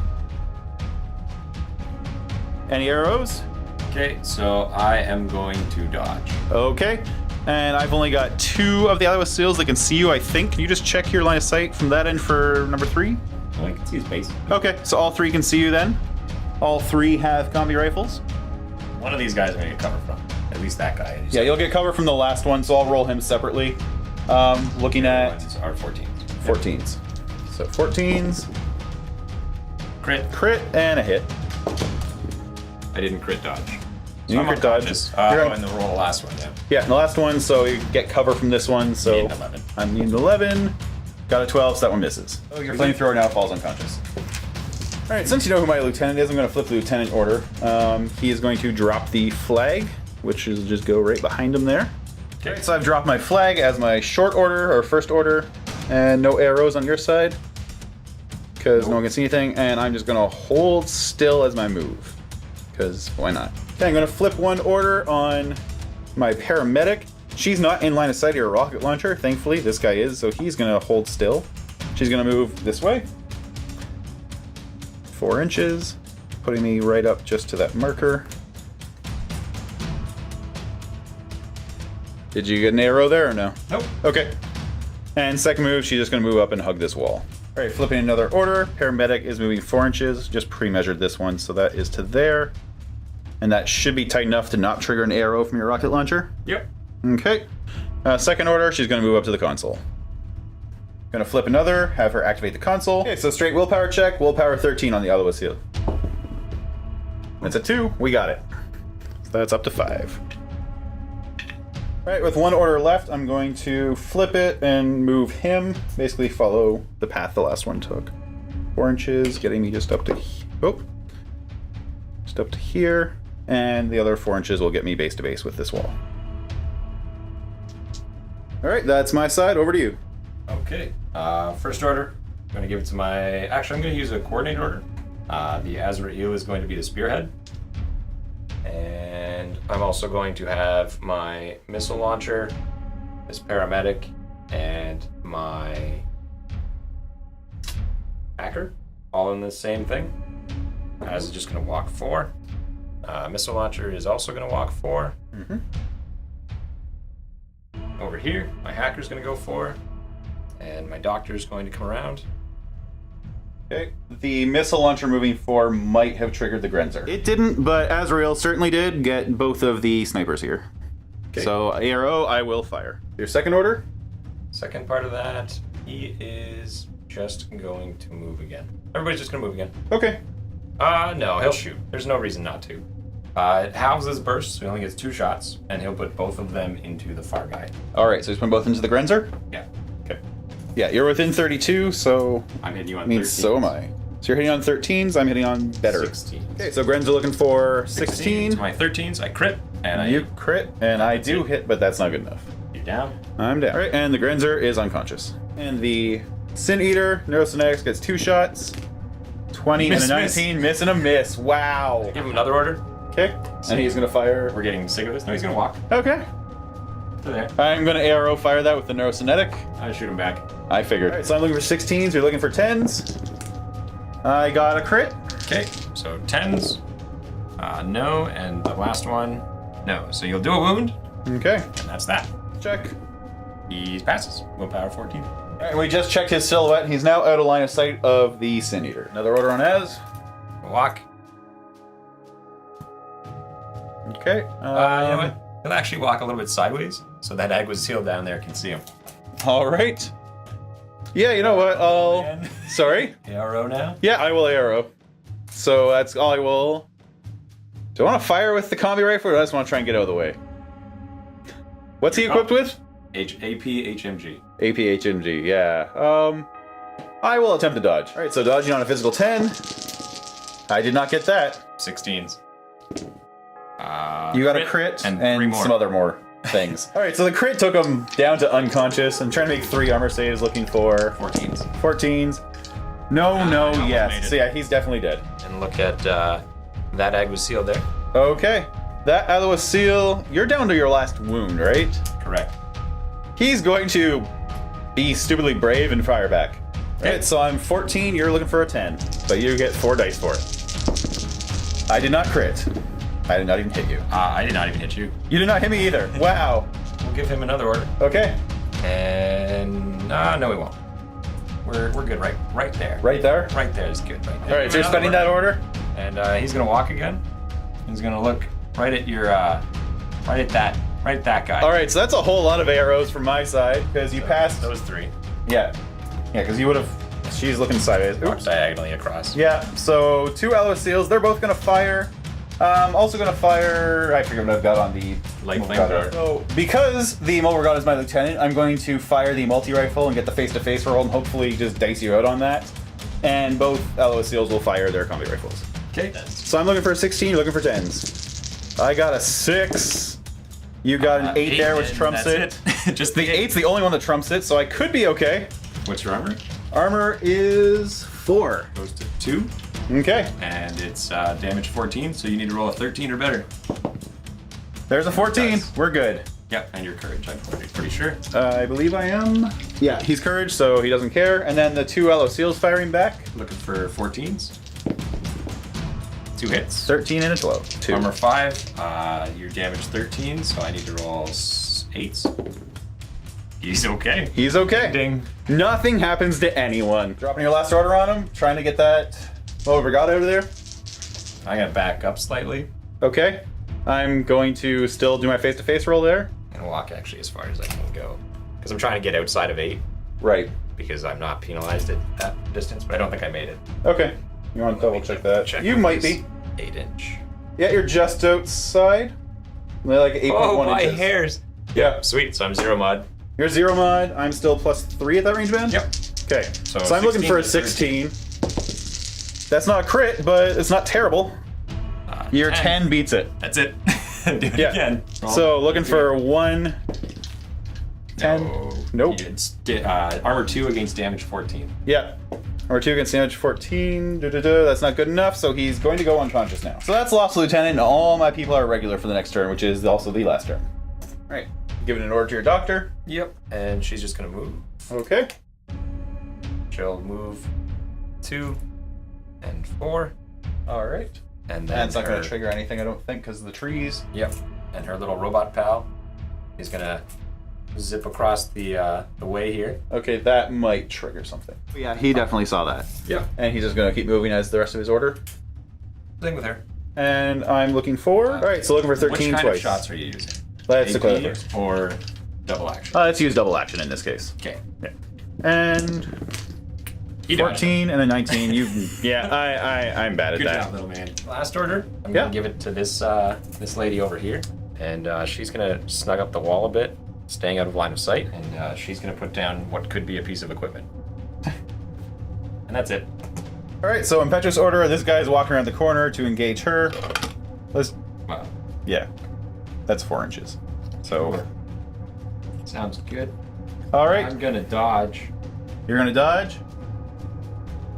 [SPEAKER 1] Any arrows?
[SPEAKER 2] Okay, so I am going to dodge.
[SPEAKER 1] Okay. And I've only got 2 of the Elois seals that can see you, I think. Can you just check your line of sight from that end for number 3?
[SPEAKER 2] Oh, I can see his base.
[SPEAKER 1] Okay, so all 3 can see you then. All 3 have combi rifles.
[SPEAKER 2] One of these guys I'm gonna get cover from. At least that guy.
[SPEAKER 1] Yeah, you'll get cover from the last one, so I'll roll him separately. Looking at
[SPEAKER 2] our 14s.
[SPEAKER 1] 14s. So 14s,
[SPEAKER 2] Crit.
[SPEAKER 1] and a hit.
[SPEAKER 2] I didn't crit dodge.
[SPEAKER 1] You
[SPEAKER 2] I'm
[SPEAKER 1] crit dodge.
[SPEAKER 2] unconscious.
[SPEAKER 1] You're
[SPEAKER 2] And the roll last one, yeah.
[SPEAKER 1] Yeah, and the last one, so you get cover from this one. So
[SPEAKER 2] Need an 11.
[SPEAKER 1] I'm needing 11. Got a 12, so that one misses. Oh, your flamethrower now falls unconscious. All right, since you know who my lieutenant is, I'm going to flip the lieutenant order. He is going to drop the flag, which is just go right behind him there.
[SPEAKER 2] Okay.
[SPEAKER 1] So I've dropped my flag as my short order or first order, and no arrows on your side because no one can see anything. And I'm just going to hold still as my move because why not? Okay, I'm going to flip 1 order on my paramedic. She's not in line of sight of your rocket launcher, thankfully. This guy is, so he's going to hold still. She's going to move this way. 4 inches, putting me right up just to that marker. Did you get an arrow there or no?
[SPEAKER 2] Nope.
[SPEAKER 1] Okay. And second move, she's just going to move up and hug this wall. All right, flipping another order. Paramedic is moving 4 inches. Just pre-measured this one, so that is to there. And that should be tight enough to not trigger an arrow from your rocket launcher.
[SPEAKER 2] Yep.
[SPEAKER 1] Okay. Second order, she's going to move up to the console. Going to flip another, have her activate the console. Okay, so straight willpower check. Willpower 13 on the Aloha Seal. That's a 2. We got it. So that's up to 5. All right, with 1 order left, I'm going to flip it and move him. Basically follow the path the last one took. 4 inches, getting me just up to just up to here. And the other 4 inches will get me base to base with this wall. All right, that's my side. Over to you.
[SPEAKER 2] Okay. First order, I'm going to give it to my... Actually, I'm going to use a coordinate order. The Azrael is going to be the spearhead. And I'm also going to have my missile launcher, this paramedic, and my hacker all in the same thing. Az is just going to walk 4. Missile launcher is also going to walk 4.
[SPEAKER 1] Mm-hmm.
[SPEAKER 2] Over here, my hacker's going to go 4. And my doctor's going to come around.
[SPEAKER 1] Okay. The missile launcher moving 4 might have triggered the Grenzer. It didn't, but Azrael certainly did get both of the snipers here. Okay. So arrow, I will fire. Your second order?
[SPEAKER 2] Second part of that, he is just going to move again. Everybody's just going to move again.
[SPEAKER 1] Okay.
[SPEAKER 2] No, he'll shoot. There's no reason not to. It halves his burst, so he only gets 2 shots, and he'll put both of them into the far guy.
[SPEAKER 1] All right, so he's putting both into the Grenzer?
[SPEAKER 2] Yeah.
[SPEAKER 1] Okay. Yeah, you're within 32, so...
[SPEAKER 2] I'm hitting you on
[SPEAKER 1] 13. So am I. So you're hitting on 13s, I'm hitting on better.
[SPEAKER 2] 16.
[SPEAKER 1] Okay, so Grenzer looking for 16.
[SPEAKER 2] To my 13s, I crit, and
[SPEAKER 1] You crit, and I do hit, but that's not good enough.
[SPEAKER 2] You're down.
[SPEAKER 1] I'm down. All right, and the Grenzer is unconscious. And the Sin Eater, Neurosynetics, gets 2 shots. 20 and a 19, miss and a miss. Wow.
[SPEAKER 2] Give him another order.
[SPEAKER 1] Okay, and he's going to fire...
[SPEAKER 2] We're getting sick of this. No, he's going to walk.
[SPEAKER 1] Okay.
[SPEAKER 2] To there.
[SPEAKER 1] I'm going to arrow fire that with the Neurosynetic.
[SPEAKER 2] I shoot him back.
[SPEAKER 1] I figured. All right, so I'm looking for 16s, you're looking for 10s. I got a crit.
[SPEAKER 2] Okay, so 10s. No, and the last one, no. So you'll do a wound,
[SPEAKER 1] Okay,
[SPEAKER 2] and that's that.
[SPEAKER 1] check.
[SPEAKER 2] He passes. Willpower 14.
[SPEAKER 1] All right, we just checked his silhouette. He's now out of line of sight of the Sin Eater. Another order on Az.
[SPEAKER 2] Walk.
[SPEAKER 1] Okay.
[SPEAKER 2] You know what? He'll actually walk a little bit sideways, so that egg was sealed down there can see him.
[SPEAKER 1] All right. Yeah, you know what? I'll...
[SPEAKER 2] Again.
[SPEAKER 1] Sorry?
[SPEAKER 2] Arrow now?
[SPEAKER 1] Yeah, I will arrow. So that's all I will... Do I want to fire with the combi rifle, or do I just want to try and get out of the way? What's he equipped with?
[SPEAKER 2] APHMG.
[SPEAKER 1] APHMG, yeah. I will attempt to dodge. All right, so dodging on a physical 10. I did not get that.
[SPEAKER 2] 16s.
[SPEAKER 1] You got a crit
[SPEAKER 2] and 3 more.
[SPEAKER 1] some other more things. All right, so the crit took him down to unconscious. I'm trying to make 3 armor saves, looking for
[SPEAKER 2] 14s.
[SPEAKER 1] 14s. No, no,
[SPEAKER 2] I
[SPEAKER 1] yes.
[SPEAKER 2] made it.
[SPEAKER 1] So yeah, he's definitely dead.
[SPEAKER 2] And look at that egg was sealed there.
[SPEAKER 1] Okay, that Aloha Seal, you're down to your last wound, right?
[SPEAKER 2] Correct.
[SPEAKER 1] He's going to be stupidly brave and fire back. All right, so I'm 14, you're looking for a 10, but you get 4 dice for it. I did not crit. I did not even hit you.
[SPEAKER 2] I did not even hit you.
[SPEAKER 1] You did not hit me either. Wow.
[SPEAKER 2] We'll give him another order.
[SPEAKER 1] Okay.
[SPEAKER 2] And no, we won't. We're good right there.
[SPEAKER 1] Right there?
[SPEAKER 2] Right there is good. Right there.
[SPEAKER 1] All right, so you're spending that order?
[SPEAKER 2] And he's gonna walk again. He's gonna look right at your right at that guy.
[SPEAKER 1] All right, so that's a whole lot of arrows from my side because you passed.
[SPEAKER 2] Those 3.
[SPEAKER 1] Yeah, because you would have. She's looking sideways.
[SPEAKER 2] Walk
[SPEAKER 1] Oops.
[SPEAKER 2] diagonally across.
[SPEAKER 1] Yeah. So 2 Aloha Seals. They're both gonna fire. Also gonna fire. I forget what I've got on the
[SPEAKER 2] Light
[SPEAKER 1] Multigun.
[SPEAKER 2] flamethrower.
[SPEAKER 1] So because the Multigun is my lieutenant, I'm going to fire the multi-rifle and get the face-to-face roll and hopefully just dice you out on that. And both Aloha Seals will fire their combi rifles.
[SPEAKER 2] Okay.
[SPEAKER 1] So I'm looking for a 16, you're looking for 10s. I got a 6. You got an 8 there, which trumps it.
[SPEAKER 2] Just
[SPEAKER 1] The 8's the only one that trumps it, so I could be okay.
[SPEAKER 2] What's your armor?
[SPEAKER 1] Armor is 4.
[SPEAKER 2] Goes to 2.
[SPEAKER 1] Okay.
[SPEAKER 2] And it's damage 14, so you need to roll a 13 or better.
[SPEAKER 1] There's a 14.
[SPEAKER 2] Nice.
[SPEAKER 1] We're good.
[SPEAKER 2] Yep, and your courage, I'm pretty sure.
[SPEAKER 1] I believe I am. Yeah, he's courage, so he doesn't care. And then the 2 Aloha Seals firing back.
[SPEAKER 2] Looking for 14s. 2 hits.
[SPEAKER 1] 13 and a 12. 2.
[SPEAKER 2] Armor 5, you're damage 13, so I need to roll 8s. He's okay.
[SPEAKER 1] He's okay.
[SPEAKER 2] Ding.
[SPEAKER 1] Nothing happens to anyone. Dropping your last order on him, trying to get that. What we got over there?
[SPEAKER 2] I'm gonna back up slightly.
[SPEAKER 1] Okay. I'm going to still do my face-to-face roll there.
[SPEAKER 2] And walk actually as far as I can go. Because I'm trying to get outside of 8.
[SPEAKER 1] Right.
[SPEAKER 2] Because I'm not penalized at that distance, but I don't think I made it.
[SPEAKER 1] Okay. You want to double check that? You might be.
[SPEAKER 2] 8-inch.
[SPEAKER 1] Yeah, you're just outside. Like 8.1
[SPEAKER 2] Oh, my
[SPEAKER 1] inches.
[SPEAKER 2] hairs.
[SPEAKER 1] Yeah.
[SPEAKER 2] Sweet, so I'm 0 mod.
[SPEAKER 1] You're 0 mod. I'm still +3 at that range band?
[SPEAKER 2] Yep.
[SPEAKER 1] Okay.
[SPEAKER 2] So
[SPEAKER 1] I'm looking for a
[SPEAKER 2] 16.
[SPEAKER 1] 16. That's not a crit, but it's not terrible. Your 10 beats it.
[SPEAKER 2] That's it. Do it again.
[SPEAKER 1] So looking for 1. 10.
[SPEAKER 2] No.
[SPEAKER 1] Nope.
[SPEAKER 2] It's armor 2 against damage 14.
[SPEAKER 1] Yeah. Armor 2 against damage 14. That's not good enough, so he's going to go unconscious now. So that's lost lieutenant, and all my people are regular for the next turn, which is also the last turn. Alright. Giving an order to your doctor.
[SPEAKER 2] Yep. And she's just gonna move.
[SPEAKER 1] Okay.
[SPEAKER 2] She'll move 2 and 4.
[SPEAKER 1] Alright.
[SPEAKER 2] And then
[SPEAKER 1] That's not going to trigger anything, I don't think, because of the trees.
[SPEAKER 2] Yep. And her little robot pal is gonna zip across the way here.
[SPEAKER 1] Okay, that might trigger something. Yeah, he definitely saw that.
[SPEAKER 2] Yep.
[SPEAKER 1] And he's just going to keep moving as the rest of his order.
[SPEAKER 2] Same with her.
[SPEAKER 1] And I'm looking for... Alright, so looking for 13
[SPEAKER 2] Which kind
[SPEAKER 1] twice.
[SPEAKER 2] of shots are you using?
[SPEAKER 1] Let's look at
[SPEAKER 2] AP
[SPEAKER 1] first.
[SPEAKER 2] or double action?
[SPEAKER 1] Let's use double action in this case.
[SPEAKER 2] Okay.
[SPEAKER 1] Yeah. And...
[SPEAKER 2] He died.
[SPEAKER 1] 14 and a 19. I'm bad at
[SPEAKER 2] Good
[SPEAKER 1] that.
[SPEAKER 2] job, little man. Last order. I'm
[SPEAKER 1] Yeah.
[SPEAKER 2] gonna give it to this this lady over here, and she's gonna snug up the wall a bit, staying out of line of sight, and she's gonna put down what could be a piece of equipment. And that's it.
[SPEAKER 1] All right, so impetuous order. This guy's walking around the corner to engage her. Let's.
[SPEAKER 2] Wow.
[SPEAKER 1] Yeah, that's 4 inches. So.
[SPEAKER 2] Sounds good.
[SPEAKER 1] All right,
[SPEAKER 2] I'm gonna dodge.
[SPEAKER 1] you're gonna dodge.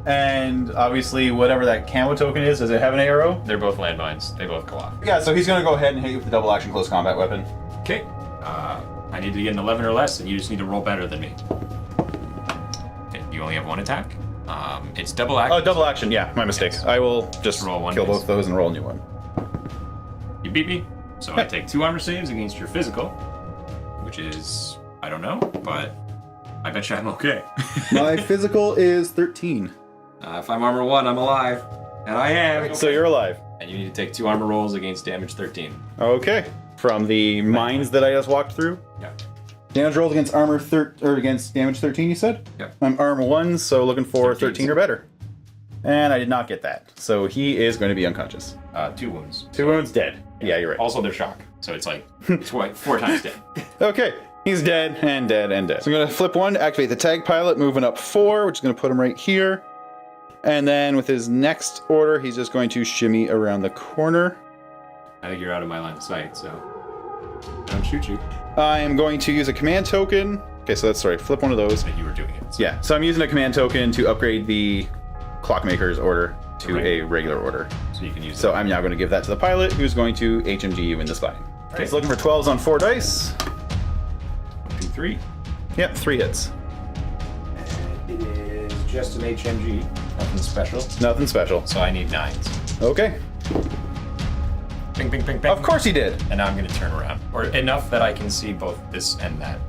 [SPEAKER 1] And obviously, whatever that camo token is, does it have an arrow?
[SPEAKER 2] They're both landmines. They both go off.
[SPEAKER 1] Yeah, so he's gonna go ahead and hit you with the double action close combat weapon.
[SPEAKER 2] Okay. I need to get an 11 or less, and you just need to roll better than me. Okay, you only have 1 attack. It's double action.
[SPEAKER 1] Oh, double action. Yeah, my mistake.
[SPEAKER 2] Yes.
[SPEAKER 1] I will just
[SPEAKER 2] Roll one
[SPEAKER 1] kill
[SPEAKER 2] dice.
[SPEAKER 1] both those and roll a new one.
[SPEAKER 2] You beat me. So I take 2 armor saves against your physical, which is, I don't know, but I bet you I'm okay.
[SPEAKER 1] My physical is 13.
[SPEAKER 2] If I'm armor 1, I'm alive. And I am.
[SPEAKER 1] So you're alive.
[SPEAKER 2] And you need to take 2 armor rolls against damage 13.
[SPEAKER 1] Okay. From the mines that I just walked through.
[SPEAKER 2] Yeah.
[SPEAKER 1] Damage rolled against against damage 13, you said?
[SPEAKER 2] Yep.
[SPEAKER 1] I'm armor 1, so looking for
[SPEAKER 2] 13.
[SPEAKER 1] 13 or better. And I did not get that. So he is going to be unconscious.
[SPEAKER 2] 2 wounds.
[SPEAKER 1] 2 wounds, dead. Yeah, you're right.
[SPEAKER 2] Also, they're shock. So it's like, it's 4 times dead.
[SPEAKER 1] Okay. He's dead and dead and dead. So I'm going to flip 1 to activate the tag pilot, moving up 4, which is going to put him right here. And then with his next order, he's just going to shimmy around the corner.
[SPEAKER 2] I think you're out of my line of sight, so I don't shoot you.
[SPEAKER 1] I am going to use a command token. Okay, so that's, sorry, flip 1 of those.
[SPEAKER 2] But you were doing it. So.
[SPEAKER 1] Yeah, so I'm using a command token to upgrade the Clockmaker's order to a regular order.
[SPEAKER 2] So you can use
[SPEAKER 1] So I'm now going to give that to the pilot, who's going to HMG you in the spine. Okay, so looking for 12s on 4 dice.
[SPEAKER 2] 1, 2, 3.
[SPEAKER 1] Yep, 3 hits.
[SPEAKER 2] It is just an HMG. Nothing special.
[SPEAKER 1] Nothing special.
[SPEAKER 2] So I need 9s.
[SPEAKER 1] Okay.
[SPEAKER 2] Ping, ping, ping, ping.
[SPEAKER 1] Of course he did.
[SPEAKER 2] And now I'm going to turn around. Or enough that I can see both this and that.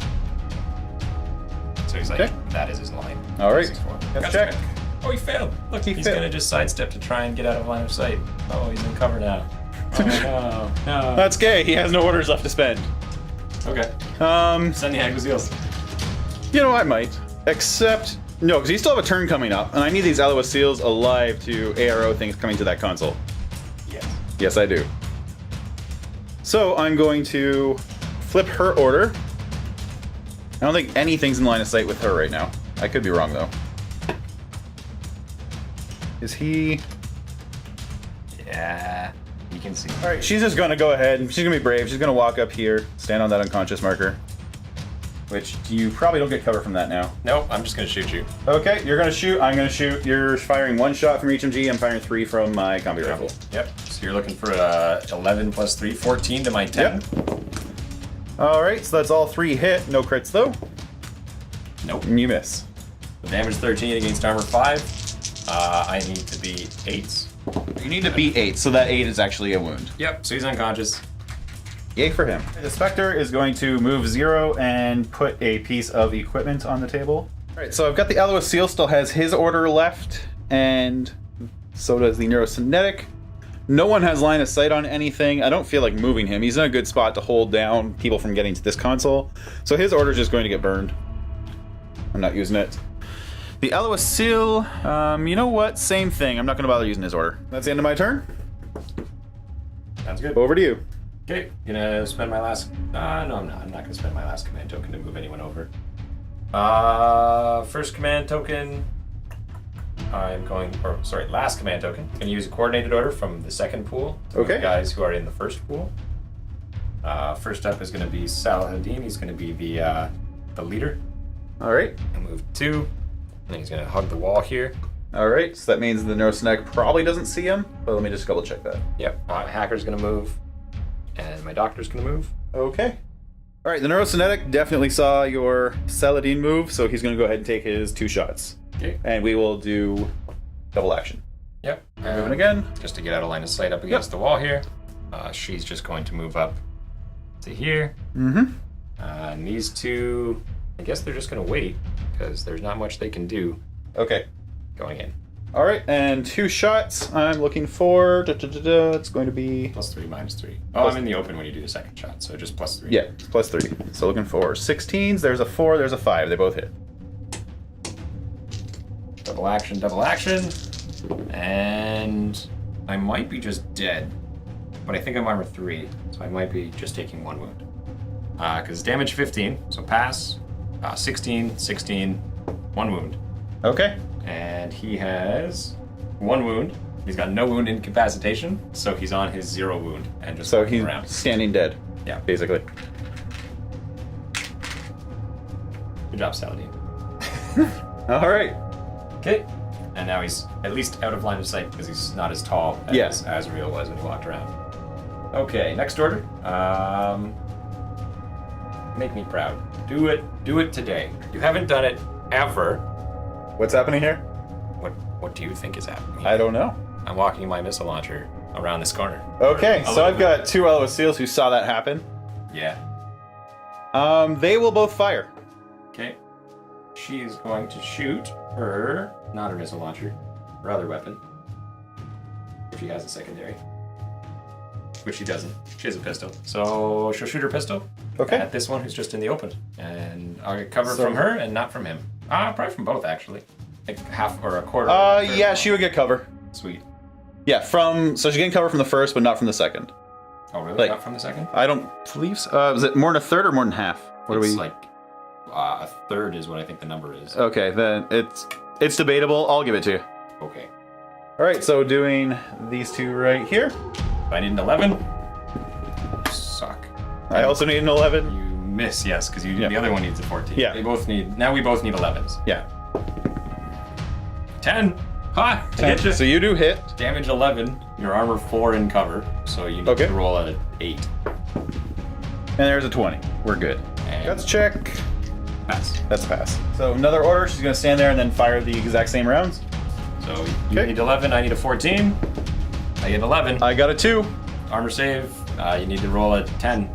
[SPEAKER 2] So he's like,
[SPEAKER 1] Okay.
[SPEAKER 2] that is his line.
[SPEAKER 1] All right.
[SPEAKER 2] 6-4.
[SPEAKER 1] Let's
[SPEAKER 2] Gotcha.
[SPEAKER 1] check.
[SPEAKER 2] Oh, he failed. Look,
[SPEAKER 1] He
[SPEAKER 2] he's
[SPEAKER 1] failed.
[SPEAKER 2] going to just sidestep to try and get out of line of sight. Oh, he's in cover now. Oh, no.
[SPEAKER 1] That's gay. He has no orders left to spend.
[SPEAKER 2] Okay. Send the Haqqislam.
[SPEAKER 1] You know, I might. Except, no, because you still have a turn coming up, and I need these Aloha Seals alive to ARO things coming to that console.
[SPEAKER 2] Yes.
[SPEAKER 1] Yes, I do. So I'm going to flip her order. I don't think anything's in line of sight with her right now. I could be wrong, though. Is he...
[SPEAKER 2] Yeah. You can see.
[SPEAKER 1] Alright, she's just gonna go ahead. She's gonna be brave. She's gonna walk up here, stand on that unconscious marker. Which, you probably don't get cover from that now.
[SPEAKER 2] Nope, I'm just going to shoot you.
[SPEAKER 1] Okay, you're gonna shoot, I'm gonna shoot. You're firing 1 shot from HMG, I'm firing 3 from my combi rifle.
[SPEAKER 2] Yep. So you're looking for 11 plus 3, 14 to my 10.
[SPEAKER 1] Yep. Alright, so that's all 3 hit. No crits, though.
[SPEAKER 2] Nope.
[SPEAKER 1] And you miss.
[SPEAKER 2] Damage 13 against armor 5. I need to be 8s.
[SPEAKER 1] You need to beat 8, so that 8 is actually a wound.
[SPEAKER 2] Yep, so he's unconscious.
[SPEAKER 1] Yay for him. The Spectre is going to move 0 and put a piece of equipment on the table. Alright, so I've got the Alois Seal, still has his order left, and so does the Neurokinetic. No one has line of sight on anything. I don't feel like moving him. He's in a good spot to hold down people from getting to this console. So his order is just going to get burned. I'm not using it. The Alois Seal, you know what? Same thing. I'm not going to bother using his order. That's the end of my turn.
[SPEAKER 2] Sounds good.
[SPEAKER 1] Over to you.
[SPEAKER 2] Okay, gonna spend my last... no, I'm not. I'm not gonna spend my last command token to move anyone over. First command token... last command token. I'm gonna use a coordinated order from the second pool to move the guys who are in the first pool. First up is gonna be Saladin. He's gonna be the leader.
[SPEAKER 1] Alright.
[SPEAKER 2] I'll move 2. And he's gonna hug the wall here.
[SPEAKER 1] Alright, so that means the Neurokinetic probably doesn't see him, but let me just double check that.
[SPEAKER 2] Yep, Hacker's gonna move. And my doctor's gonna move.
[SPEAKER 1] Okay. Alright, the Neurokinetic definitely saw your Saladin move, so he's gonna go ahead and take his 2 shots.
[SPEAKER 2] Okay.
[SPEAKER 1] And we will do double action.
[SPEAKER 2] Yep.
[SPEAKER 1] Moving again.
[SPEAKER 2] Just to get out of line of sight up against the wall here. She's just going to move up to here.
[SPEAKER 1] Mm-hmm.
[SPEAKER 2] And these 2, I guess they're just gonna wait, because there's not much they can do.
[SPEAKER 1] Okay.
[SPEAKER 2] Going in.
[SPEAKER 1] Alright, and 2 shots. I'm looking for... It's going to be...
[SPEAKER 2] +3, -3. Oh, I'm in the open when you do the second shot, so just +3.
[SPEAKER 1] Yeah, +3. So looking for 16s. There's a 4, there's a 5. They both hit.
[SPEAKER 2] Double action, double action. And I might be just dead. But I think I'm armor 3, so I might be just taking 1 wound. Because damage 15, so pass. 16, 16, 1 wound.
[SPEAKER 1] Okay.
[SPEAKER 2] And he has 1 wound. He's got no wound incapacitation, so he's on his 0 wound and just
[SPEAKER 1] So
[SPEAKER 2] walking
[SPEAKER 1] he's
[SPEAKER 2] around.
[SPEAKER 1] standing dead.
[SPEAKER 2] Yeah.
[SPEAKER 1] Basically.
[SPEAKER 2] Good job, Saladin.
[SPEAKER 1] Alright.
[SPEAKER 2] Okay. And now he's at least out of line of sight because he's not as tall as Azrael was when he walked around. Okay, next order. Make me proud. Do it. Do it today. You haven't done it ever.
[SPEAKER 1] What's happening here?
[SPEAKER 2] What do you think is happening?
[SPEAKER 1] I don't know.
[SPEAKER 2] I'm walking my missile launcher around this corner.
[SPEAKER 1] Okay, so I've got 2 Alois Seals who saw that happen.
[SPEAKER 2] Yeah.
[SPEAKER 1] They will both fire.
[SPEAKER 2] Okay. She is going to shoot her, not her missile launcher, her other weapon. If she has a secondary. Which she doesn't. She has a pistol. So she'll shoot her pistol at this one who's just in the open. And I'll get cover from her and not from him. Probably from both, actually. Like half or a quarter.
[SPEAKER 1] Yeah, she would get cover.
[SPEAKER 2] Sweet.
[SPEAKER 1] Yeah, so she's getting cover from the first, but not from the second.
[SPEAKER 2] Oh, really?
[SPEAKER 1] Like,
[SPEAKER 2] not from the second?
[SPEAKER 1] I don't believe so. Is it more than a third or more than half?
[SPEAKER 2] It's like a third is what I think the number is.
[SPEAKER 1] Okay, then it's debatable. I'll give it to you.
[SPEAKER 2] Okay.
[SPEAKER 1] All right, so doing these 2 right here.
[SPEAKER 2] I need an 11. Suck.
[SPEAKER 1] I also need an 11.
[SPEAKER 2] You miss, yes, because the other one needs a 14.
[SPEAKER 1] Yeah.
[SPEAKER 2] We both need 11s.
[SPEAKER 1] Yeah.
[SPEAKER 2] 10. Ha! To hit you.
[SPEAKER 1] So you do hit.
[SPEAKER 2] Damage 11. Your armor 4 in cover, so you need to roll at an 8.
[SPEAKER 1] And there's a 20. We're good.
[SPEAKER 2] And
[SPEAKER 1] Let's check.
[SPEAKER 2] pass.
[SPEAKER 1] That's a pass. So another order. She's gonna stand there and then fire the exact same rounds.
[SPEAKER 2] So you need 11. I need a 14. I get 11.
[SPEAKER 1] I got a 2.
[SPEAKER 2] Armor save. You need to roll a 10.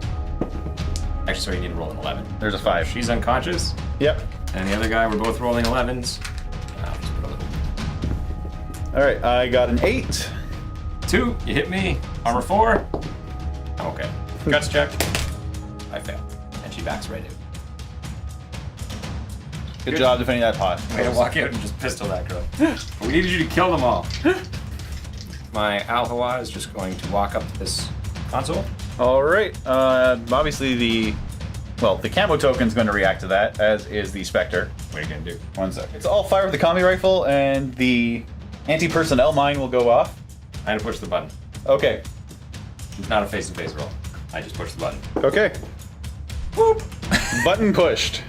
[SPEAKER 2] Actually, sorry, you need to roll an 11.
[SPEAKER 1] There's a 5.
[SPEAKER 2] She's unconscious.
[SPEAKER 1] Yep.
[SPEAKER 2] And the other guy, we're both rolling 11s. I'll just put a little.
[SPEAKER 1] All right, I got an 8.
[SPEAKER 2] 2, you hit me. Armor 4. I'm okay. Guts check. I fail. And she backs right out.
[SPEAKER 1] Good job defending that pot.
[SPEAKER 2] Way to walk out and just pistol that girl. We needed you to kill them all. My Alhawa is just going to walk up to this console.
[SPEAKER 1] All right. Obviously the camo token's going to react to that, as is the Spectre.
[SPEAKER 2] What are you going to do?
[SPEAKER 1] 1 second. It's all fire with the combi rifle, and the anti-personnel mine will go off.
[SPEAKER 2] I had to push the button.
[SPEAKER 1] Okay.
[SPEAKER 2] It's not a face-to-face roll. I just pushed the button.
[SPEAKER 1] Okay. Whoop. Button pushed.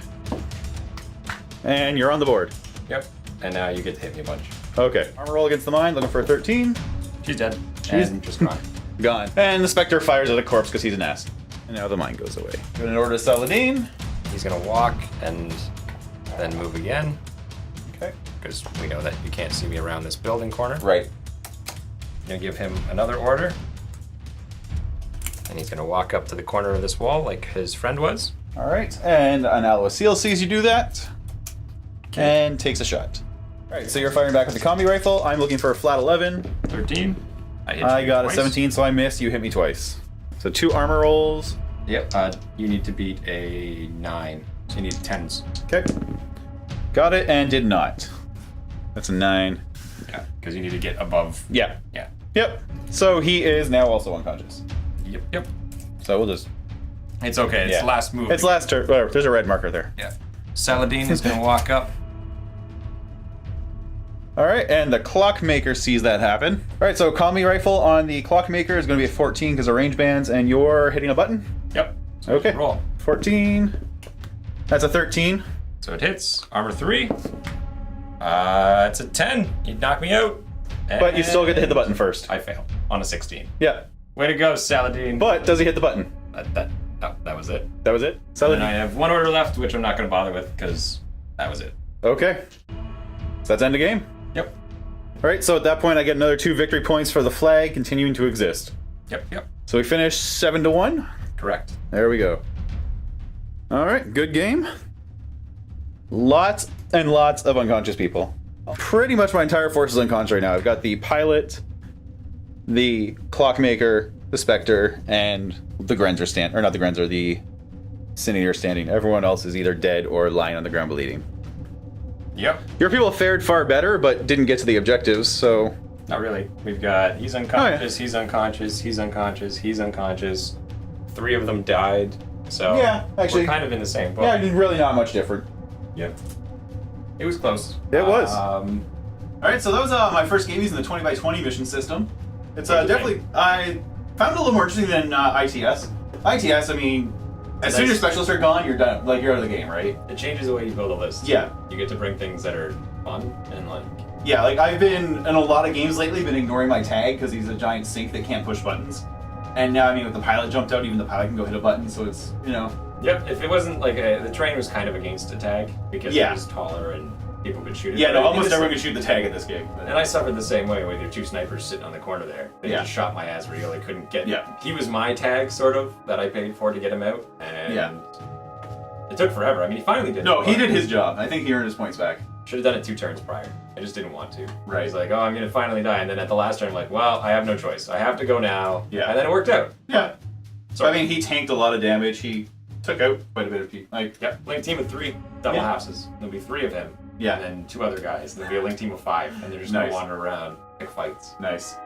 [SPEAKER 1] And you're on the board.
[SPEAKER 2] Yep. And now you get to hit me a bunch.
[SPEAKER 1] Okay. Armor roll against the mine, looking for a 13.
[SPEAKER 2] She's dead. She's just gone.
[SPEAKER 1] Gone. And the Spectre fires at a corpse because he's an ass. And now the mine goes away. Good in order to Saladin.
[SPEAKER 2] He's going to walk and then move again.
[SPEAKER 1] Okay.
[SPEAKER 2] Because we know that you can't see me around this building corner.
[SPEAKER 1] Right.
[SPEAKER 2] I'm going to give him another order. And he's going to walk up to the corner of this wall like his friend was.
[SPEAKER 1] All right, and an Aloe Seal sees you do that, and takes a shot. All right, so you're firing back with the combi rifle. I'm looking for a flat 11.
[SPEAKER 2] 13.
[SPEAKER 1] I got a 17, so I missed. You hit me twice. So 2 armor rolls.
[SPEAKER 2] Yep. You need to beat a 9. So you need 10s.
[SPEAKER 1] Okay. Got it, and did not. That's a 9.
[SPEAKER 2] Yeah, because you need to get above.
[SPEAKER 1] Yeah.
[SPEAKER 2] Yeah.
[SPEAKER 1] Yep. So he is now also unconscious.
[SPEAKER 2] Yep.
[SPEAKER 1] So we'll just...
[SPEAKER 2] It's okay. It's last move.
[SPEAKER 1] It's last turn. Whatever. There's a red marker there.
[SPEAKER 2] Yeah. Saladin is going to walk up.
[SPEAKER 1] All right, and the Clockmaker sees that happen. All right, so combi rifle on the Clockmaker is going to be a 14 because of range bands, and you're hitting a button?
[SPEAKER 2] Yep. So
[SPEAKER 1] Okay.
[SPEAKER 2] roll.
[SPEAKER 1] 14. That's a 13.
[SPEAKER 2] So it hits. Armor 3. It's a 10. You'd knock me out.
[SPEAKER 1] But you still get to hit the button first.
[SPEAKER 2] I fail on a 16.
[SPEAKER 1] Yeah.
[SPEAKER 2] Way to go, Saladin.
[SPEAKER 1] But does he hit the button?
[SPEAKER 2] That was it.
[SPEAKER 1] That was it?
[SPEAKER 2] And
[SPEAKER 1] Saladin?
[SPEAKER 2] I have 1 order left, which I'm not going to bother with because that was it.
[SPEAKER 1] Okay. So that's end of game.
[SPEAKER 2] Yep.
[SPEAKER 1] All right, so at that point I get another 2 victory points for the flag continuing to exist.
[SPEAKER 2] Yep.
[SPEAKER 1] So we finish 7-1.
[SPEAKER 2] Correct.
[SPEAKER 1] There we go. All right, good game. Lots and lots of unconscious people. Pretty much my entire force is unconscious right now. I've got the pilot, the Clockmaker, the Spectre, and the Grenzer stand, or not the Grenzer, the Cineator standing. Everyone else is either dead or lying on the ground bleeding.
[SPEAKER 2] Yep.
[SPEAKER 1] Your people fared far better, but didn't get to the objectives, so...
[SPEAKER 2] Not really. We've got he's unconscious, he's unconscious, he's unconscious, he's unconscious. 3 of them died, so
[SPEAKER 1] Yeah, actually-
[SPEAKER 2] we're kind of in the same boat.
[SPEAKER 1] Yeah, really not much different.
[SPEAKER 2] Yep. It was close.
[SPEAKER 1] It was.
[SPEAKER 2] All
[SPEAKER 1] Alright, so that was my first game using the 20x20 mission system. It's definitely... I found it a little more interesting than ITS. ITS, I mean... As soon as your specialists are gone, you're done. Like, you're out of the game, right?
[SPEAKER 2] It changes the way you build a list.
[SPEAKER 1] Yeah.
[SPEAKER 2] You get to bring things that are fun and like...
[SPEAKER 1] Yeah, like, I've been, in a lot of games lately, been ignoring my tag because he's a giant sink that can't push buttons. And now, I mean, with the pilot jumped out, even the pilot can go hit a button, so it's, you know...
[SPEAKER 2] Yep, if it wasn't like the train was kind of against a tag because it was taller and people could shoot it.
[SPEAKER 1] Yeah,
[SPEAKER 2] But
[SPEAKER 1] no,
[SPEAKER 2] it
[SPEAKER 1] almost
[SPEAKER 2] was-
[SPEAKER 1] everyone can shoot the tag in this game. But...
[SPEAKER 2] And I suffered the same way with your 2 snipers sitting on the corner there. They
[SPEAKER 1] Yeah.
[SPEAKER 2] just shot my Azrael. I couldn't get...
[SPEAKER 1] Yeah.
[SPEAKER 2] He was my tag, sort of, that I paid for to get him out. And it took forever. I mean, he finally did
[SPEAKER 1] No,
[SPEAKER 2] it.
[SPEAKER 1] he did his job. I think he earned his points back.
[SPEAKER 2] Should have done it 2 turns prior. I just didn't want to.
[SPEAKER 1] Right.
[SPEAKER 2] He's like, oh, I'm going to finally die. And then at the last turn, I'm like, well, I have no choice. I have to go now.
[SPEAKER 1] Yeah.
[SPEAKER 2] And then it worked out.
[SPEAKER 1] Yeah.
[SPEAKER 2] So,
[SPEAKER 1] I mean, he tanked a lot of damage. He took out quite a bit of people. Like,
[SPEAKER 2] yeah, link team of 3 double
[SPEAKER 1] Yeah.
[SPEAKER 2] houses. There'll be 3 of him.
[SPEAKER 1] Yeah.
[SPEAKER 2] And then 2 other guys. There'll be a link team of 5. And they're just going to wander around, pick fights.
[SPEAKER 1] Nice.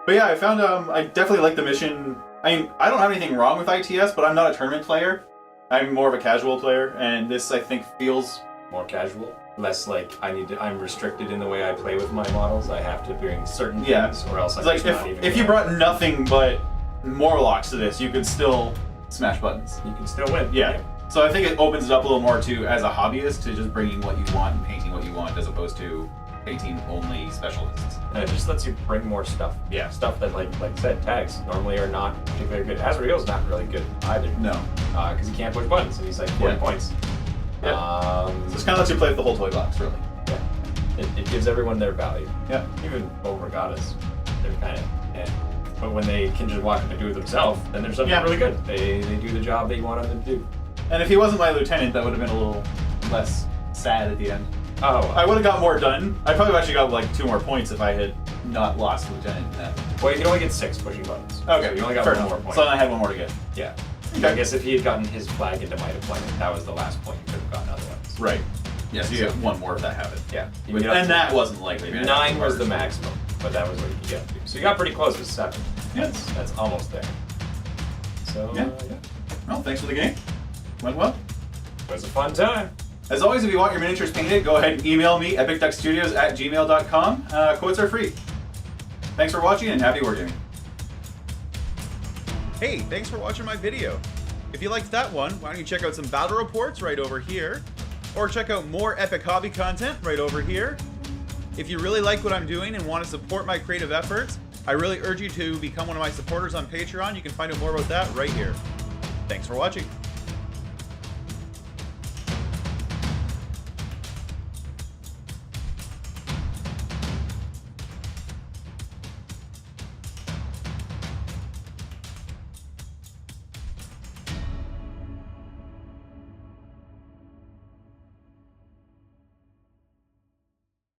[SPEAKER 1] But yeah, I found, I definitely like the mission. I mean, I don't have anything wrong with ITS, but I'm not a tournament player. I'm more of a casual player, and this, I think, feels...
[SPEAKER 2] More casual. Less like, I'm restricted in the way I play with my models. I have to bring certain things, or else I'm
[SPEAKER 1] like,
[SPEAKER 2] just not even...
[SPEAKER 1] if you brought nothing but Morlocks to this, you could still smash buttons.
[SPEAKER 2] You can still win.
[SPEAKER 1] Yeah. So I think it opens it up a little more to, as a hobbyist, to just bringing what you want and painting what you want, as opposed to painting only specialists.
[SPEAKER 2] And it just lets you bring more stuff.
[SPEAKER 1] Yeah.
[SPEAKER 2] Stuff that, like I said, tags normally are not particularly good. Azrael's not really good either.
[SPEAKER 1] No.
[SPEAKER 2] Because he can't push buttons, and he's like 40 points.
[SPEAKER 1] Yeah. So this kind of lets you play with the whole toy box, really.
[SPEAKER 2] Yeah. It gives everyone their value.
[SPEAKER 1] Yeah.
[SPEAKER 2] Even Overgoddess, they're kind of But when they can just walk up and do it themselves, then they're something really good. They do the job that you want them to do.
[SPEAKER 1] And if he wasn't my lieutenant, that would have been a little less sad at the end.
[SPEAKER 2] Oh.
[SPEAKER 1] I would have got more done. I probably actually got like 2 more points if I had not lost lieutenant in that.
[SPEAKER 2] Well, you can only get 6 pushing buttons.
[SPEAKER 1] Okay.
[SPEAKER 2] So you only got
[SPEAKER 1] fair
[SPEAKER 2] 1
[SPEAKER 1] enough.
[SPEAKER 2] more point.
[SPEAKER 1] So then I had 1 more to get.
[SPEAKER 2] Yeah.
[SPEAKER 1] Okay.
[SPEAKER 2] I guess if he had gotten his flag into my deployment, that was the last point you could have gotten otherwise.
[SPEAKER 1] Right. Yeah, so you get 1 more if that happened.
[SPEAKER 2] Yeah.
[SPEAKER 1] And that wasn't likely.
[SPEAKER 2] 9 was the maximum, but that was what you could get to. So you got pretty close with 7.
[SPEAKER 1] Yeah.
[SPEAKER 2] That's almost there. So,
[SPEAKER 1] yeah. Well, thanks for the game. Went well.
[SPEAKER 2] It was a fun time.
[SPEAKER 1] As always, if you want your miniatures painted, go ahead and email me, epicduckstudios@gmail.com. Quotes are free. Thanks for watching and happy wargaming. Hey, thanks for watching my video. If you liked that one, why don't you check out some battle reports right over here, or check out more epic hobby content right over here. If you really like what I'm doing and want to support my creative efforts, I really urge you to become one of my supporters on Patreon. You can find out more about that right here. Thanks for watching.